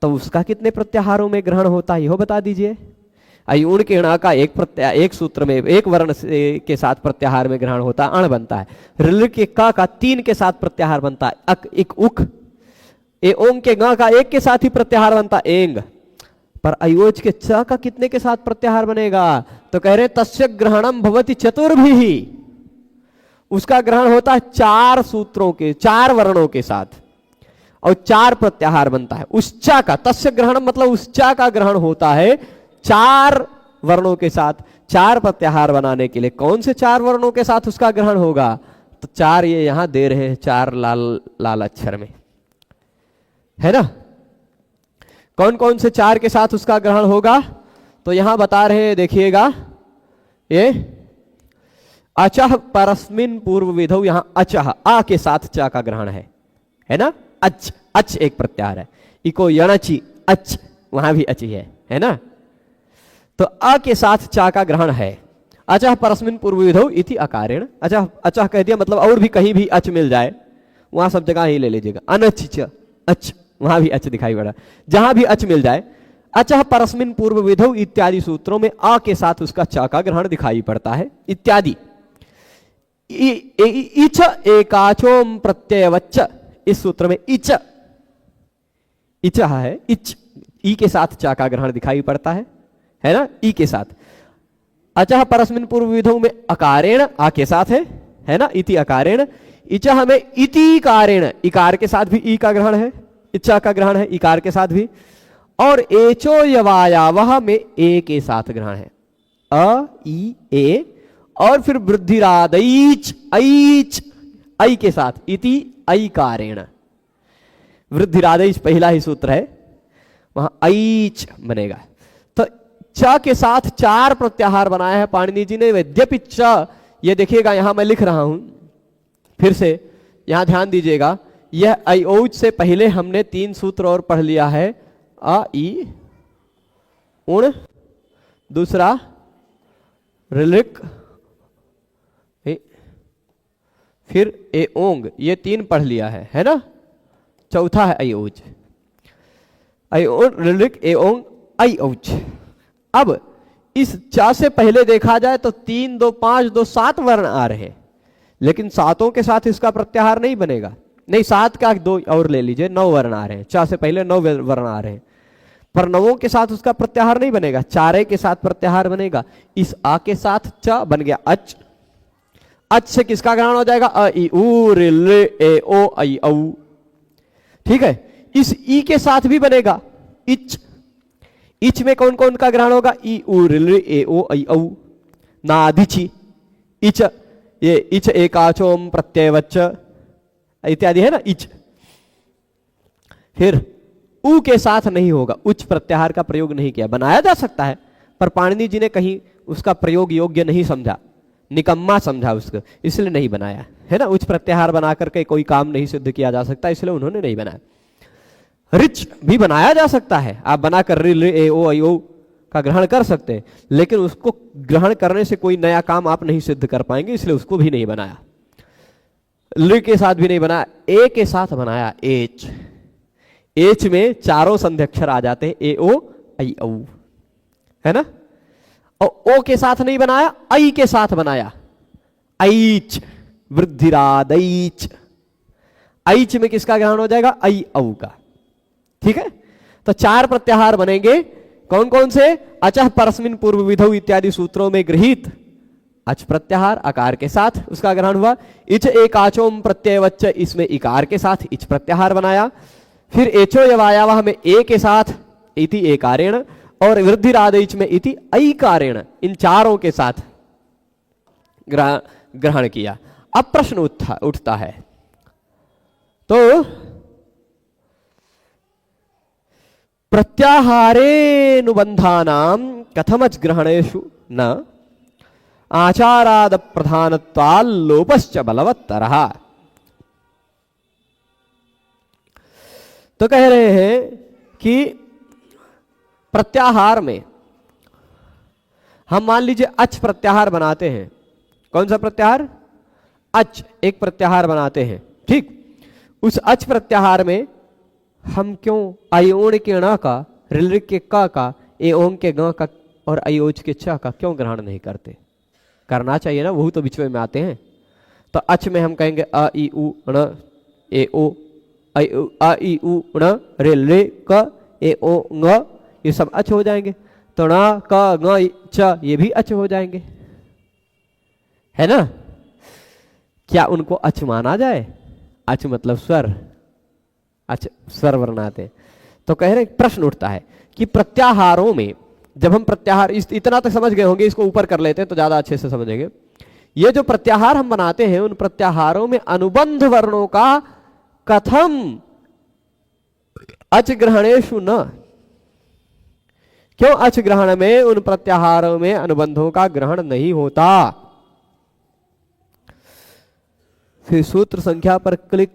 तो उसका कितने प्रत्याहारों में ग्रहण होता है यह बता दीजिए। अयुण के ण का एक सूत्र में एक वर्ण के साथ प्रत्याहार में ग्रहण होता है, अण बनता है। ऋल के का 3 के साथ प्रत्याहार बनता है, अक इक उक। ए ओंग के ग का 1 के साथ ही प्रत्याहार बनता है, एंग। पर अयोज के च का कितने के साथ प्रत्याहार बनेगा? तो कह रहे तस्य ग्रहणम भवति चतुर्भिः, उसका ग्रहण होता है 4 सूत्रों के 4 वर्णों के साथ और 4 प्रत्याहार बनता है उस च का। तस्य ग्रहणम मतलब उस च का ग्रहण होता है 4 वर्णों के साथ। 4 प्रत्याहार बनाने के लिए कौन से 4 वर्णों के साथ उसका ग्रहण होगा? तो 4 ये यहां दे रहे हैं, 4 लाल लाल अक्षर में, है ना। कौन कौन से 4 के साथ उसका ग्रहण होगा, तो यहां बता रहे हैं, देखिएगा, ये अचह परस्मिन पूर्व विधौ, यहां अचह आ के साथ चा का ग्रहण है ना। अच, अच एक प्रत्याहार है। इको यणचि अच, वहां भी अच ही है ना। तो अ के साथ चा का ग्रहण है। अचह परस्मिन पूर्व विधौ इति अकारेण, अचह अचह कह दिया मतलब और भी कहीं भी अच मिल जाए वहां सब जगह ही ले लीजिएगा। अनच च अच, वहां भी अच दिखाई पड़ा, जहां भी अच मिल जाए। अचह परस्मिन पूर्व विधौ इत्यादि सूत्रों में आ के साथ उसका चा का ग्रहण दिखाई पड़ता है इत्यादि। इच एकाचोम प्रत्ययवच्च, इस सूत्र में इच, इच है, इच, ई के साथ चा का ग्रहण दिखाई पड़ता है ना, ई के साथ। अचह परस्मिन पूर्व विधौ में अकारेण, आ के साथ है ना, इति अकारेण। इचह में इति कारेण, इकार के साथ भी ई का ग्रहण है, इच्छा का ग्रहण है इकार के साथ भी। और एचो यवायावह में ए के साथ ग्रहण है, अ ई ए। और फिर वृद्धिरादैच, ऐच, ऐ के साथ, इति ऐकारेण। वृद्धिरादैच पहला ही सूत्र है, वहां ऐच बनेगा। तो च के साथ 4 प्रत्याहार बनाया है पाणिनि जी ने। यद्यपि च, ये देखिएगा यहां मैं लिख रहा हूं फिर से, यहां ध्यान दीजिएगा, यह ऐऔच से पहले हमने 3 सूत्र और पढ़ लिया है। अ ई उण, दूसरा ऋलिक, फिर ए ओंग, ये 3 पढ़ लिया है ना। चौथा है ऐऔच, ऐओं ऋलिक ए ओंग ऐऔच। अब इस चा से पहले देखा जाए तो 3 2 5 2 7 वर्ण आ रहे हैं, लेकिन सातों के साथ इसका प्रत्याहार नहीं बनेगा। नहीं, 7 का 2 और ले लीजिए, 9 वर्ण आ रहे हैं, चा से पहले 9 वर्ण आ रहे हैं, पर 9 के साथ उसका प्रत्याहार नहीं बनेगा, 4 के साथ प्रत्याहार बनेगा। इस आ के साथ च बन गया अच, अच से किसका ग्रहण हो जाएगा, अ ई उ ऋ ए ओ ऐ औ, ठीक है। इस ई के साथ भी बनेगा इच, इच में कौन कौन का ग्रहण होगा, ई उ ऋ ए ओ ऐ औ। नाधिचि इच, ये इच एकाचोम प्रत्ययवच्च इत्यादि है ना, इच। फिर उ के साथ नहीं होगा, उच्च प्रत्याहार का प्रयोग नहीं किया। बनाया जा सकता है पर पाणिनि जी ने कहीं उसका प्रयोग योग्य नहीं समझा, निकम्मा समझा उसको, इसलिए नहीं बनाया, है ना। उच्च प्रत्याहार बना करके कोई काम नहीं सिद्ध किया जा सकता, इसलिए उन्होंने नहीं बनाया। रिच भी बनाया जा सकता है, आप बनाकर रि ए ओ ऐ ओ का ग्रहण कर सकते हैं, लेकिन उसको ग्रहण करने से कोई नया काम आप नहीं सिद्ध कर पाएंगे, इसलिए उसको भी नहीं बनाया। ल के साथ भी नहीं बनाया, ए के साथ बनाया एच, एच में चारों संध्यक्षर आ जाते हैं, ए ओ ऐ औ, है ना। और ओ के साथ नहीं बनाया, ऐ के साथ बनाया, ऐच, वृद्धिरादैच। ऐच में किसका ग्रहण हो जाएगा, ऐ औ का, ठीक है। तो 4 प्रत्याहार बनेंगे, कौन कौन से, अचह परस्मिन पूर्व विधौ इत्यादि सूत्रों में गृहीत अच प्रत्याहार अकार के साथ उसका ग्रहण हुआ। इच एकाचोम प्रत्ययवच्च, इसमें इकार के साथ इच प्रत्याहार बनाया। फिर एचो यवायावह में ए के साथ इति एकारेण, और वृद्धिरादैच में इति ऐकारेण, इन चारों के साथ ग्रहण किया। अब प्रश्न उठता है, तो प्रत्याहारेनुबंधानां कथमच ग्रहणेषु न आचाराद प्रधानत्वाल लोपश्च बलवत्तरः। तो कह रहे हैं कि प्रत्याहार में हम मान लीजिए अच प्रत्याहार बनाते हैं। कौन सा प्रत्याहार, अच एक प्रत्याहार बनाते हैं, ठीक। उस अच प्रत्याहार में हम क्यों अयोण के ण का, ऋलिक के क का, एओं के ग का और अयोच के च का क्यों ग्रहण नहीं करते? करना चाहिए ना, वही तो बीच में आते हैं। तो अच में हम कहेंगे अ ई उ ण ए ओ, अ ई उ ण रे ले क ए ओ ङ, ये सब अच हो जाएंगे। तो ण क ङ च ये भी अच हो जाएंगे, है ना। क्या उनको अच माना जाए? अच मतलब स्वर, अच स्वर वर्ण आते हैं। तो कह रहे प्रश्न उठता है कि प्रत्याहारों में जब हम प्रत्याहार इतना तक समझ गए होंगे, इसको ऊपर कर लेते हैं तो ज्यादा अच्छे से समझेंगे ये जो प्रत्याहार हम बनाते हैं उन प्रत्याहारों में अनुबंध वर्णों का कथम अच ग्रहणेषु न, क्यों अच ग्रहण में उन प्रत्याहारों में अनुबंधों का ग्रहण नहीं होता। फिर सूत्र संख्या पर क्लिक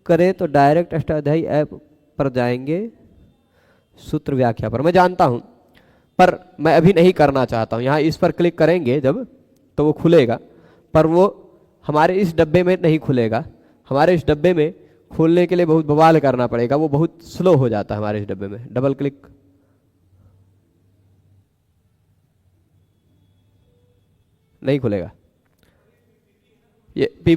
करें तो डायरेक्ट अष्टाध्यायी ऐप पर जाएंगे, सूत्र व्याख्या पर। मैं जानता हूं पर मैं अभी नहीं करना चाहता हूं। यहां इस पर क्लिक करेंगे जब तो वो खुलेगा, पर वो हमारे इस डब्बे में नहीं खुलेगा। हमारे इस डब्बे में खोलने के लिए बहुत बवाल करना पड़ेगा, वो बहुत स्लो हो जाता है हमारे इस डब्बे में। डबल क्लिक, नहीं खुलेगा। ये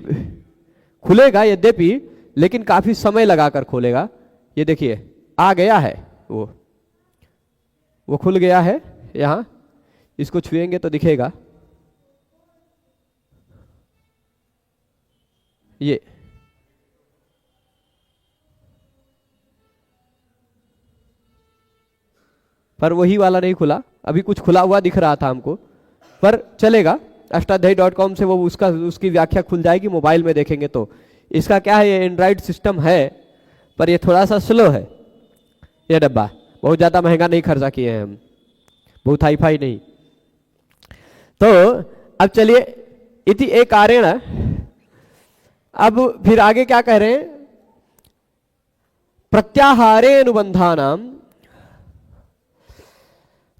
खुलेगा यद्यपि, लेकिन काफी समय लगाकर खोलेगा। ये देखिए आ गया है, वो खुल गया है। यहां इसको छुएंगे तो दिखेगा ये। पर वही वाला नहीं खुला, अभी कुछ खुला हुआ दिख रहा था हमको, पर चलेगा। अष्टाध्यायी.com से वो उसकी व्याख्या खुल जाएगी, मोबाइल में देखेंगे तो। इसका क्या है, ये एंड्रॉइड सिस्टम है पर ये थोड़ा सा स्लो है। ये डब्बा बहुत ज्यादा महंगा नहीं खर्चा किए हैं हम, बहुत हाई फाई नहीं। तो अब चलिए, इति एक कारण। अब फिर आगे क्या कह रहे हैं, प्रत्याहारे अनुबंधानाम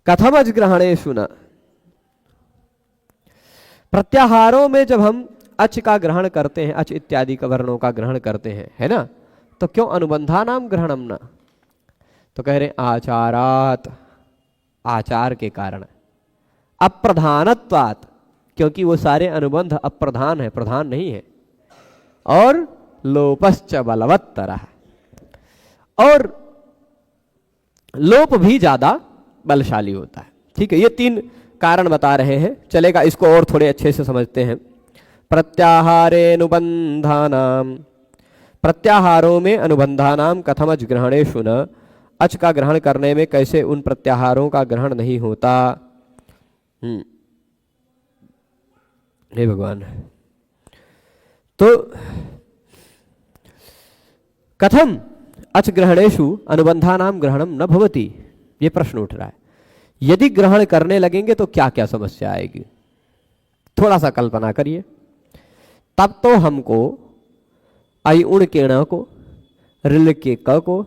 कथमज ग्रहणेषु न। प्रत्याहारों में जब हम अच का ग्रहण करते हैं, अच इत्यादि का वर्णों का ग्रहण करते हैं, है ना, तो क्यों अनुबंधानाम ग्रहणम न। तो कह रहे आचारात, आचार के कारण। अप्रधानत्वात्, क्योंकि वो सारे अनुबंध अप्रधान है, प्रधान नहीं है। और लोपश्च बलवत्तरः, और लोप भी ज्यादा बलशाली होता है। ठीक है, ये तीन कारण बता रहे हैं। चलेगा, इसको और थोड़े अच्छे से समझते हैं। प्रत्याहारे अनुबंधानाम, प्रत्याहारों में अनुबंधानाम कथमज ग्रहणेषु न, अच का ग्रहण करने में कैसे उन प्रत्याहारों का ग्रहण नहीं होता। हे भगवान, तो कथम अच ग्रहणेषु अनुबंधानाम ग्रहणम न भवति, ये प्रश्न उठ रहा है। यदि ग्रहण करने लगेंगे तो क्या क्या समस्या आएगी, थोड़ा सा कल्पना करिए। तब तो हमको आई उण के ण को, रिल के क को,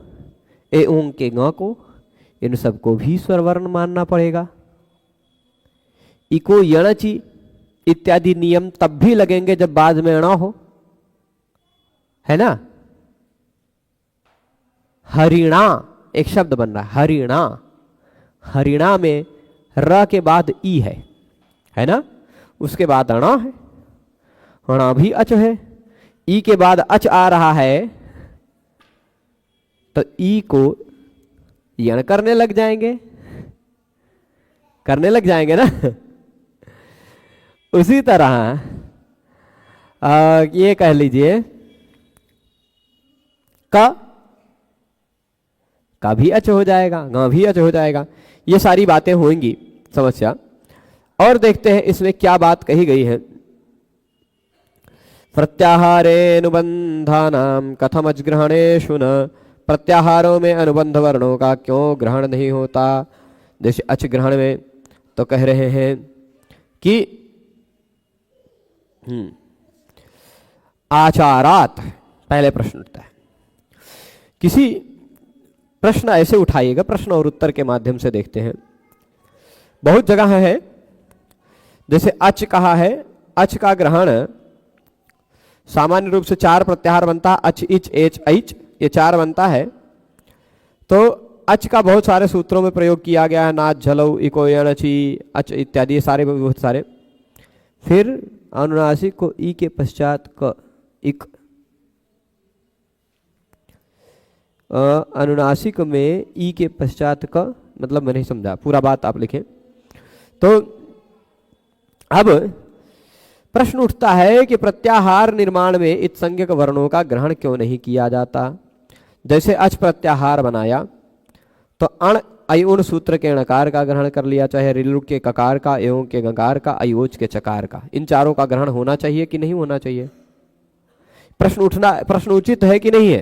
ए ऊं के ग को, इन सबको भी स्वर वर्ण मानना पड़ेगा। इको यणची इत्यादि नियम तब भी लगेंगे जब बाद में ण हो, है ना। हरिणा एक शब्द बन रहा है, हरिणा। हरिणा में र के बाद ई है ना, उसके बाद अणा है, अणा भी अच है। ई के बाद अच आ रहा है तो ई को यण करने लग जाएंगे, ना। उसी तरह ये कह लीजिए का भी अच हो जाएगा, ग भी अच हो जाएगा। ये सारी बातें होंगी समस्या। और देखते हैं इसमें क्या बात कही गई है। प्रत्याहारे अनुबंधानाम कथमज ग्रहणेषु न, प्रत्याहारों में अनुबंध वर्णों का क्यों ग्रहण नहीं होता। जैसे अच ग्रहण में तो कह रहे हैं कि आचारात, पहले प्रश्न उठता है। किसी प्रश्न ऐसे उठाइएगा, प्रश्न और उत्तर के माध्यम से देखते हैं। बहुत जगह है, जैसे अच कहा है, अच का ग्रहण सामान्य रूप से 4 प्रत्याहार बनता है, अच इच एच ऐच, ये 4 बनता है। तो अच का बहुत सारे सूत्रों में प्रयोग किया गया है, नाच झलऊ इको यणची अच इत्यादि, ये सारे बहुत सारे। फिर अनुनासिक को ई के पश्चात क, इक। अनुनासिक में ई के पश्चात क, मतलब मैं नहीं समझा, पूरा बात आप लिखें। तो अब प्रश्न उठता है कि प्रत्याहार निर्माण में इत्संज्ञक वर्णों का ग्रहण क्यों नहीं किया जाता। जैसे अच प्रत्याहार बनाया तो अण अयुण सूत्र के णकार का ग्रहण कर लिया, चाहे ऋलुक के ककार का, एवं के गकार का, अयोज के चकार का। इन चारों का ग्रहण होना चाहिए कि नहीं होना चाहिए? प्रश्न उचित है कि नहीं है?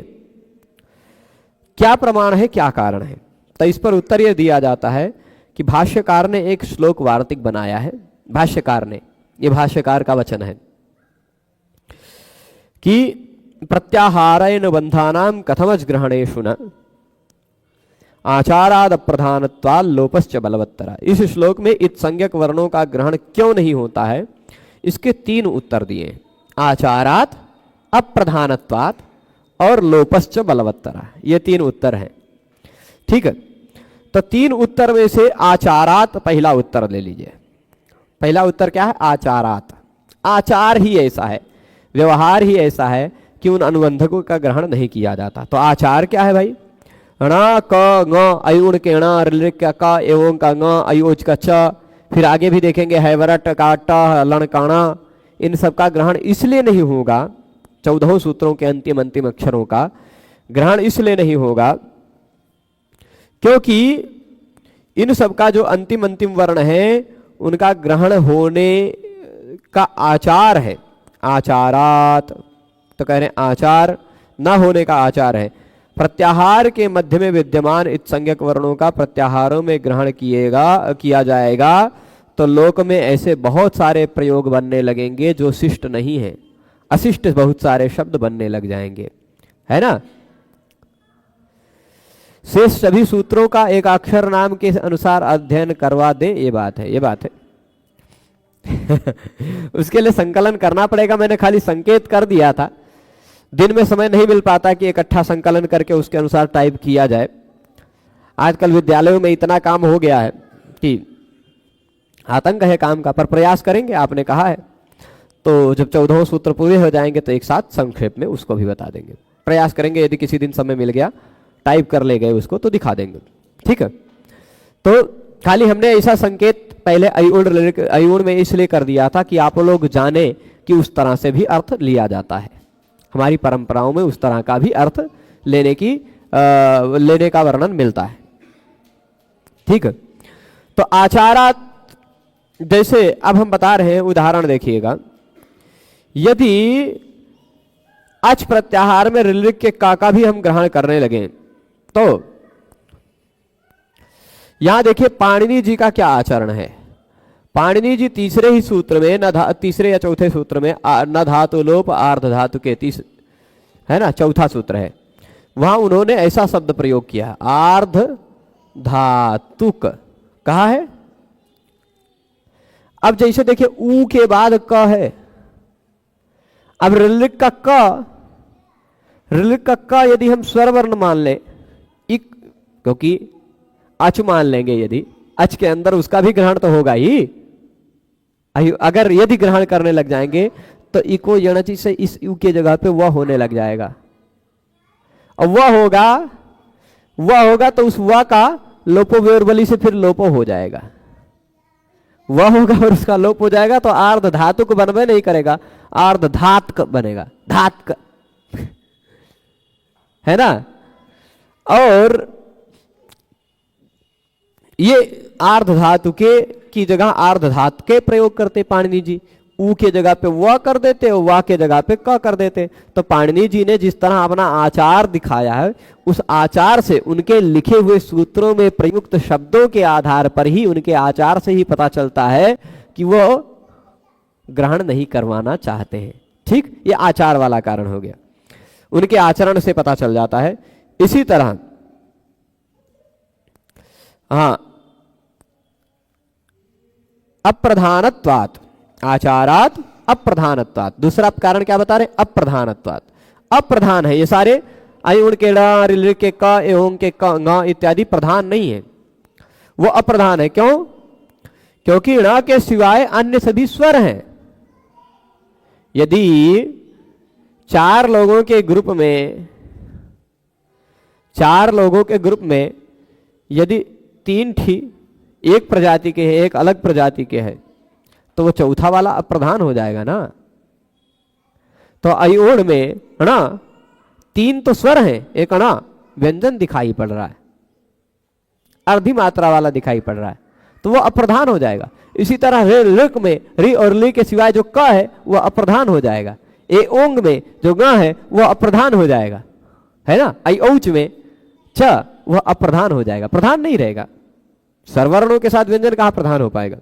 क्या प्रमाण है, क्या कारण है? तो इस पर उत्तर यह दिया जाता है कि भाष्यकार ने एक श्लोक वार्तिक बनाया है। भाष्यकार ने, ये भाष्यकार का वचन है कि प्रत्याहारेण बंधानां कथमच ग्रहणेषु न आचाराद अप्रधानत्वात् लोपश्च बलवत्तरा। इस श्लोक में इत्संज्ञक वर्णों का ग्रहण क्यों नहीं होता है, इसके 3 उत्तर दिए। आचारात, अप्रधानत्वात् और लोपश्च बलवत्तरा, ये 3 उत्तर हैं। ठीक है, तो 3 उत्तर में से आचारात पहला उत्तर ले लीजिए। पहला उत्तर क्या है? आचारात। आचार ही ऐसा है, व्यवहार ही ऐसा है कि उन अनुबंधकों का ग्रहण नहीं किया जाता। तो आचार क्या है भाई? ण क ङ अयुण के ण, ऋ का क, एवं का ङ, अयोज का च, फिर आगे भी देखेंगे हैवरट का ट, लण काणा, इन सब का ग्रहण इसलिए नहीं होगा, 14 सूत्रों के अंतिम अक्षरों का ग्रहण इसलिए नहीं होगा क्योंकि इन सब का जो अंतिम वर्ण है उनका ग्रहण होने का आचार है। आचारात, तो कह रहे हैं आचार न होने का आचार है। प्रत्याहार के मध्य में विद्यमान इत्संज्ञक वर्णों का प्रत्याहारों में ग्रहण किया जाएगा तो लोक में ऐसे बहुत सारे प्रयोग बनने लगेंगे जो शिष्ट नहीं है, अशिष्ट बहुत सारे शब्द बनने लग जाएंगे, है ना। शेष सभी सूत्रों का एक अक्षर नाम के अनुसार अध्ययन करवा दे, ये बात है, ये बात है। उसके लिए संकलन करना पड़ेगा। मैंने खाली संकेत कर दिया था, दिन में समय नहीं मिल पाता कि इकट्ठा संकलन करके उसके अनुसार टाइप किया जाए। आजकल विद्यालयों में इतना काम हो गया है कि आतंक है काम का, पर प्रयास करेंगे, आपने कहा है तो जब 14 सूत्र पूरे हो जाएंगे तो एक साथ संक्षेप में उसको भी बता देंगे। प्रयास करेंगे, यदि किसी दिन समय मिल गया टाइप कर ले गए उसको तो दिखा देंगे, ठीक है। तो खाली हमने ऐसा संकेत पहले अयुण में इसलिए कर दिया था कि आप लोग जाने कि उस तरह से भी अर्थ लिया जाता है। हमारी परंपराओं में उस तरह का भी अर्थ लेने का वर्णन मिलता है, ठीक है। तो आचारा, जैसे अब हम बता रहे हैं, उदाहरण देखिएगा, यदि अच प्रत्याहार में ऋलिक के का भी हम ग्रहण करने लगे तो यहां देखिए पाणिनि जी का क्या आचरण है। पाणिनि जी तीसरे ही सूत्र में तीसरे या चौथे सूत्र में न धातु लोप आर्ध धातु के है ना, चौथा सूत्र है, वहां उन्होंने ऐसा शब्द प्रयोग किया, आर्ध धातुक कहा है। अब जैसे देखिए ऊ के बाद क है, अब ऋलिक का क यदि हम स्वर वर्ण मान लें, क्योंकि अच मान लेंगे, यदि अच के अंदर उसका भी ग्रहण तो होगा ही। अगर यदि ग्रहण करने लग जाएंगे तो इको यणचि से इस यू के जगह पे वह होने लग जाएगा, और वह होगा तो उस वह का लोपो व्यवबली से फिर लोपो हो जाएगा, वह होगा और उसका लोप हो जाएगा, तो आर्ध धातु को बनवे नहीं करेगा, आर्ध धातक बनेगा, धातक, है ना। और ये आर्ध धातु के की जगह आर्ध धातु के प्रयोग करते पाणिनि जी, ऊ के जगह पे वह कर देते और वाह के जगह पे क कर देते। तो पाणिनि जी ने जिस तरह अपना आचार दिखाया है, उस आचार से उनके लिखे हुए सूत्रों में प्रयुक्त शब्दों के आधार पर ही, उनके आचार से ही पता चलता है कि वो ग्रहण नहीं करवाना चाहते हैं, ठीक। ये आचार वाला कारण हो गया, उनके आचरण से पता चल जाता है। इसी तरह हाँ, अप्रधानत्वात्, आचारात अप्रधानत्वात्, दूसरा कारण क्या बता रहे? अप्रधानत्वात्, अप्रधान है ये सारे, अयुण के ऋ के क, एवं के क, ङ इत्यादि प्रधान नहीं है, वो अप्रधान है। क्यों? क्योंकि ण के सिवाय अन्य सभी स्वर हैं। यदि 4 लोगों के ग्रुप में यदि 3 एक प्रजाति के हैं, एक अलग प्रजाति के हैं, तो वो चौथा वाला अप्रधान हो जाएगा ना। तो अयुण में ण 3 तो स्वर हैं, एक ण व्यंजन दिखाई पड़ रहा है, अर्धी मात्रा वाला दिखाई पड़ रहा है तो वो अप्रधान हो जाएगा। इसी तरह रे ऋक में री और ली के सिवाय जो क है वह अप्रधान हो जाएगा। ए ओंग में जो ग है वह अप्रधान हो जाएगा, है ना। आई औच में च वह अप्रधान हो जाएगा, प्रधान नहीं रहेगा। सर्वर्णों के साथ व्यंजन कहाँ प्रधान हो पाएगा।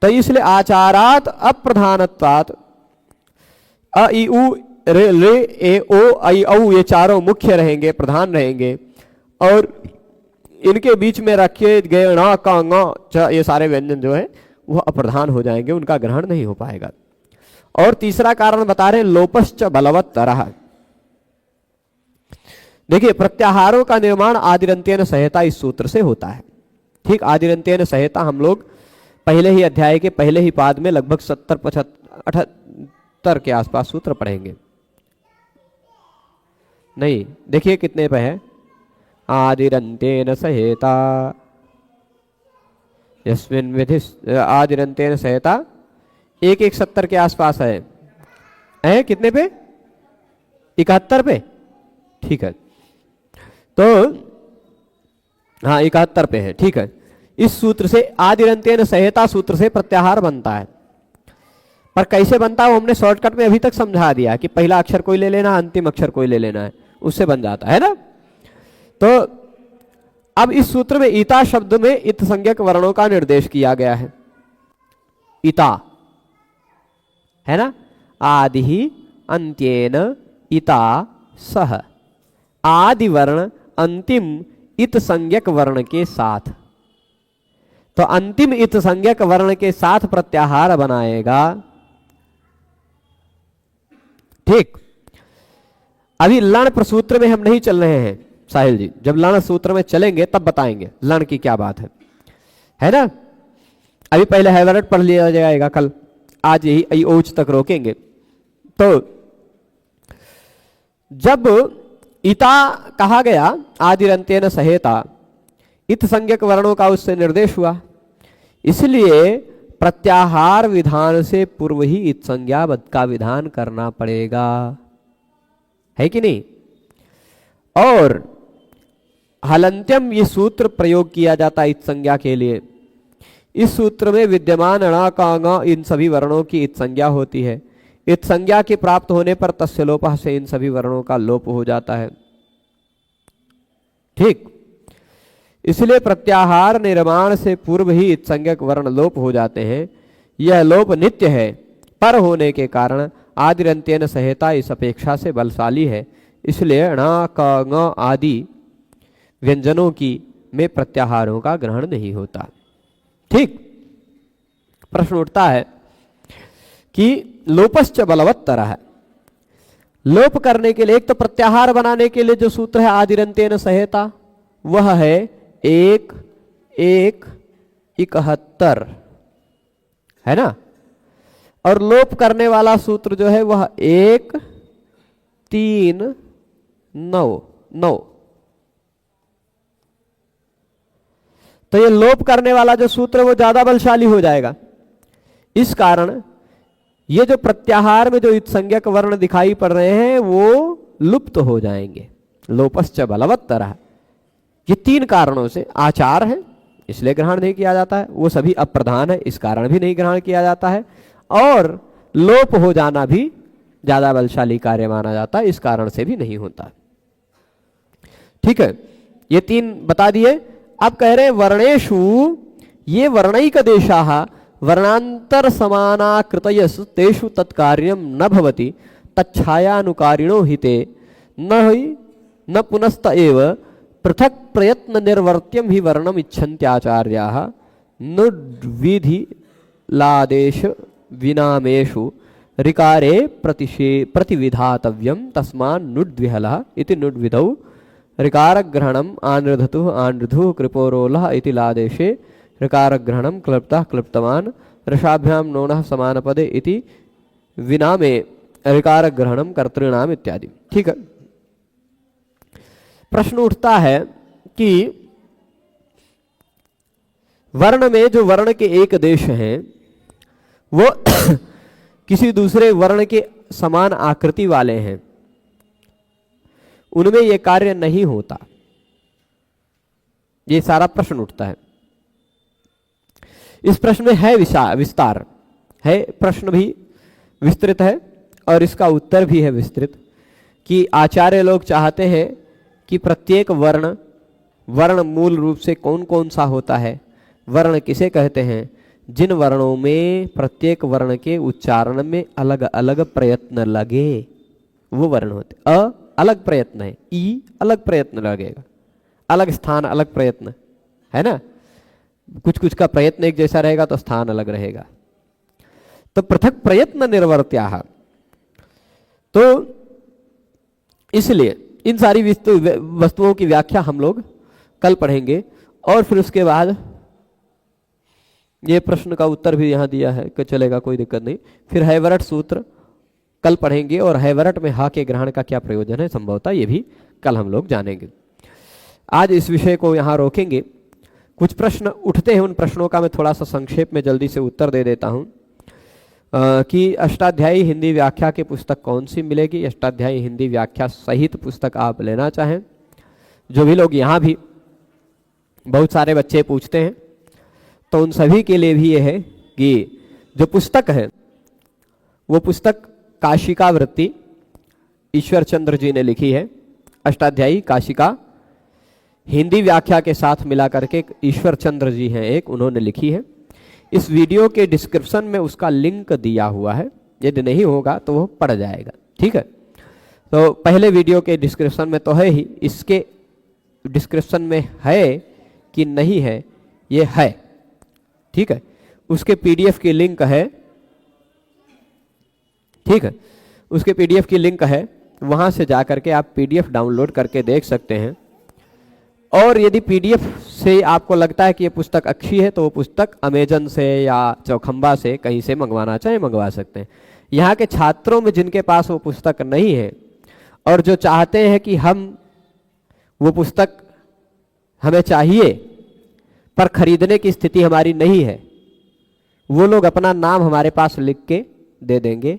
तो इसलिए आचारात अप्रधानत्वात् अ ई उ रे ले ए ओ आई औ ये चारों मुख्य रहेंगे, प्रधान रहेंगे, और इनके बीच में रखे गए ण क ङ च ये सारे व्यंजन जो है वह अप्रधान हो जाएंगे, उनका ग्रहण नहीं हो पाएगा। और तीसरा कारण बता रहे लोपश्च बलवत्तरः। देखिए प्रत्याहारों का निर्माण आदिरंत्येन संहिता इस सूत्र से होता है। ठीक, आदिरंत्येन संहिता हम लोग पहले ही अध्याय के पहले ही पाद में लगभग 70-75 के आसपास सूत्र पढ़ेंगे। नहीं, देखिए कितने पे है, आदिरंत्येन संहिता यस्मिन् विधि आदिरंत्येन संहिता 1-1-70 के आसपास है कितने पे, 71 पे। ठीक है, तो हाँ 71 पे है। ठीक है, इस सूत्र से आदिरंत्येन संहिता सूत्र से प्रत्याहार बनता है। पर कैसे बनता है वो हमने शॉर्टकट में अभी तक समझा दिया कि पहला अक्षर कोई ले लेना, अंतिम अक्षर कोई ले लेना है, उससे बन जाता है ना। तो अब इस सूत्र में ईता शब्द में इत संज्ञक वर्णों का निर्देश किया गया है। ईता है ना, आदि ही अंत्येन ईता सह, आदि वर्ण अंतिम इत संज्ञक वर्ण के साथ। तो अंतिम इत संज्ञक वर्ण के साथ प्रत्याहार बनाएगा। ठीक, अभी लण प्रसूत्र में हम नहीं चल रहे हैं साहिल जी, जब लण सूत्र में चलेंगे तब बताएंगे लण की क्या बात है ना। अभी पहले हैवर्ड पढ़ लिया जाएगा कल, आज यही आई ओच तक रोकेंगे। तो जब ईता कहा गया आदिरंत्येन संहिता, इत संज्ञक वर्णों का उससे निर्देश हुआ, इसलिए प्रत्याहार विधान से पूर्व ही इत संज्ञा का विधान करना पड़ेगा, है कि नहीं। और हलंत्यम ये सूत्र प्रयोग किया जाता है इत संज्ञा के लिए। इस सूत्र में विद्यमान ण का ङ इन सभी वर्णों की इत संज्ञा होती है। इत संज्ञा के प्राप्त होने पर तस्य लोपः से इन सभी वर्णों का लोप हो जाता है। ठीक, इसलिए प्रत्याहार निर्माण से पूर्व ही इत संज्ञक वर्ण लोप हो जाते हैं। यह लोप नित्य है, पर होने के कारण आदिरंत्येन संहिता इस अपेक्षा से बलशाली है। इसलिए ण क ङ आदि व्यंजनों की में प्रत्याहारों का ग्रहण नहीं होता। ठीक, प्रश्न उठता है कि लोपश्च बलवत्तरः है। लोप करने के लिए, एक तो प्रत्याहार बनाने के लिए जो सूत्र है आदिरंत्येन संहिता वह है 1-1-71, है ना। और लोप करने वाला सूत्र जो है वह 1-3-9। तो ये लोप करने वाला जो सूत्र वो ज्यादा बलशाली हो जाएगा। इस कारण ये जो प्रत्याहार में जो इत संज्ञक वर्ण दिखाई पड़ रहे हैं वो लुप्त हो जाएंगे। लोपश्च बलवत्तरः, ये 3 कारणों से आचार है इसलिए ग्रहण नहीं किया जाता है, वो सभी अप्रधान है इस कारण भी नहीं ग्रहण किया जाता है, और लोप हो जाना भी ज्यादा बलशाली कार्य माना जाता है, इस कारण से भी नहीं होता। ठीक है, ये 3 बता दिए। अब कह रहे वर्णेषु ये वर्णैक देशाः वर्णांतर समानाकृतयस् तेषु तत्कार्यं न भवति तच्छायानुकारिणो हिते न पुनस्त एव पृथक प्रयत्न निर्वर्त्यम ही वर्णम इच्छन्त्याचार्याः नुड्विधि लादेश विनामेषु ऋकारे प्रतिविधातव्यम तस्मान् नुड्विहलः इति नुड्विधौ ऋकारग्रहणम् आनृधतुः आनृधुः कृपोरोलः इति लादेशे ऋकारग्रहणं क्लृप्तः क्लृप्तवान् रसाभ्यां नोनः समानपदे इति विनामे ऋकारग्रहणं कर्तॄणाम इत्यादि। ठीक है, प्रश्न उठता है कि वर्ण में जो वर्ण के एक देश हैं वो किसी दूसरे वर्ण के समान आकृति वाले हैं, उनमें यह कार्य नहीं होता। ये सारा प्रश्न उठता है। इस प्रश्न में है विस्तार है, प्रश्न भी विस्तृत है और इसका उत्तर भी है विस्तृत, कि आचार्य लोग चाहते हैं कि प्रत्येक वर्ण मूल रूप से कौन कौन सा होता है, वर्ण किसे कहते हैं, जिन वर्णों में प्रत्येक वर्ण के उच्चारण में अलग अलग प्रयत्न लगे वो वर्ण होते। अ अलग प्रयत्न है, ई अलग प्रयत्न लगेगा, अलग स्थान अलग प्रयत्न है ना, कुछ कुछ का प्रयत्न एक जैसा रहेगा तो स्थान अलग रहेगा। तो पृथक प्रयत्न निर्वर्त्याः, तो इसलिए इन सारी वस्तुओं की व्याख्या हम लोग कल पढ़ेंगे। और फिर उसके बाद ये प्रश्न का उत्तर भी यहाँ दिया है कि चलेगा, कोई दिक्कत नहीं। फिर हैवरट सूत्र कल पढ़ेंगे और हैवरट में हा के ग्रहण का क्या प्रयोजन है संभवतः ये भी कल हम लोग जानेंगे। आज इस विषय को यहाँ रोकेंगे। कुछ प्रश्न उठते हैं, उन प्रश्नों का मैं थोड़ा सा संक्षेप में जल्दी से उत्तर दे देता हूँ कि अष्टाध्यायी हिंदी व्याख्या की पुस्तक कौन सी मिलेगी। अष्टाध्यायी हिंदी व्याख्या सहित पुस्तक आप लेना चाहें, जो भी लोग यहाँ भी बहुत सारे बच्चे पूछते हैं, तो उन सभी के लिए भी ये है कि जो पुस्तक है वो पुस्तक काशिका वृत्ति ईश्वर चंद्र जी ने लिखी है। अष्टाध्यायी काशिका हिंदी व्याख्या के साथ मिला करके ईश्वर चंद्र जी हैं एक, उन्होंने लिखी है। इस वीडियो के डिस्क्रिप्शन में उसका लिंक दिया हुआ है, यदि नहीं होगा तो वो पड़ जाएगा, ठीक है। तो पहले वीडियो के डिस्क्रिप्शन में तो है ही, इसके डिस्क्रिप्शन में है कि नहीं है, ये है, ठीक है। उसके पीडीएफ की लिंक है, ठीक है, उसके पीडीएफ की लिंक है, वहां से जाकर के आप पीडीएफ डाउनलोड करके देख सकते हैं। और यदि पीडीएफ से आपको लगता है कि ये पुस्तक अच्छी है तो वो पुस्तक अमेजन से या चौखंबा से कहीं से मंगवाना चाहे मंगवा सकते हैं। यहाँ के छात्रों में जिनके पास वो पुस्तक नहीं है और जो चाहते हैं कि हम वो पुस्तक हमें चाहिए पर खरीदने की स्थिति हमारी नहीं है, वो लोग अपना नाम हमारे पास लिख के दे देंगे।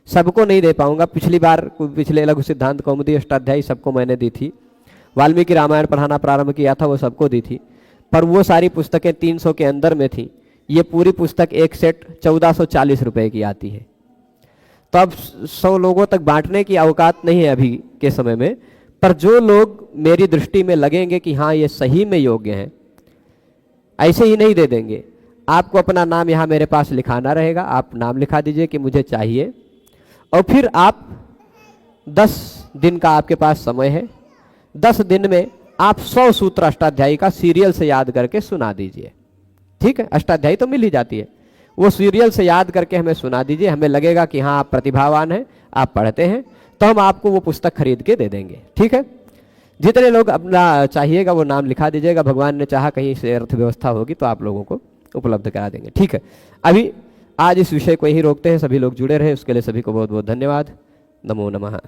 सबको नहीं दे पाऊंगा, पिछली बार पिछले लघु सिद्धांत कौमुदी अष्टाध्यायी सबको मैंने दी थी, वाल्मीकि रामायण पढ़ाना प्रारंभ किया था वो सबको दी थी, पर वो सारी पुस्तकें 300 के अंदर में थी। ये पूरी पुस्तक एक सेट 1440 रुपए की आती है। तो अब 100 लोगों तक बांटने की औकात नहीं है अभी के समय में, पर जो लोग मेरी दृष्टि में लगेंगे कि हाँ ये सही में योग्य हैं, ऐसे ही नहीं दे देंगे। आपको अपना नाम यहाँ मेरे पास लिखाना रहेगा, आप नाम लिखा दीजिए कि मुझे चाहिए, और फिर आप 10 दिन का आपके पास समय है, 10 दिन में आप 100 सूत्र अष्टाध्यायी का सीरियल से याद करके सुना दीजिए, ठीक है। अष्टाध्यायी तो मिल ही जाती है, वो सीरियल से याद करके हमें सुना दीजिए। हमें लगेगा कि हाँ आप प्रतिभावान हैं, आप पढ़ते हैं, तो हम आपको वो पुस्तक खरीद के दे देंगे, ठीक है। जितने लोग अपना चाहिएगा वो नाम लिखा दीजिएगा, भगवान ने चाहा कहीं से अर्थव्यवस्था होगी तो आप लोगों को उपलब्ध करा देंगे, ठीक है। अभी आज इस विषय को यही रोकते हैं। सभी लोग जुड़े रहे उसके लिए सभी को बहुत बहुत धन्यवाद। नमो नमः।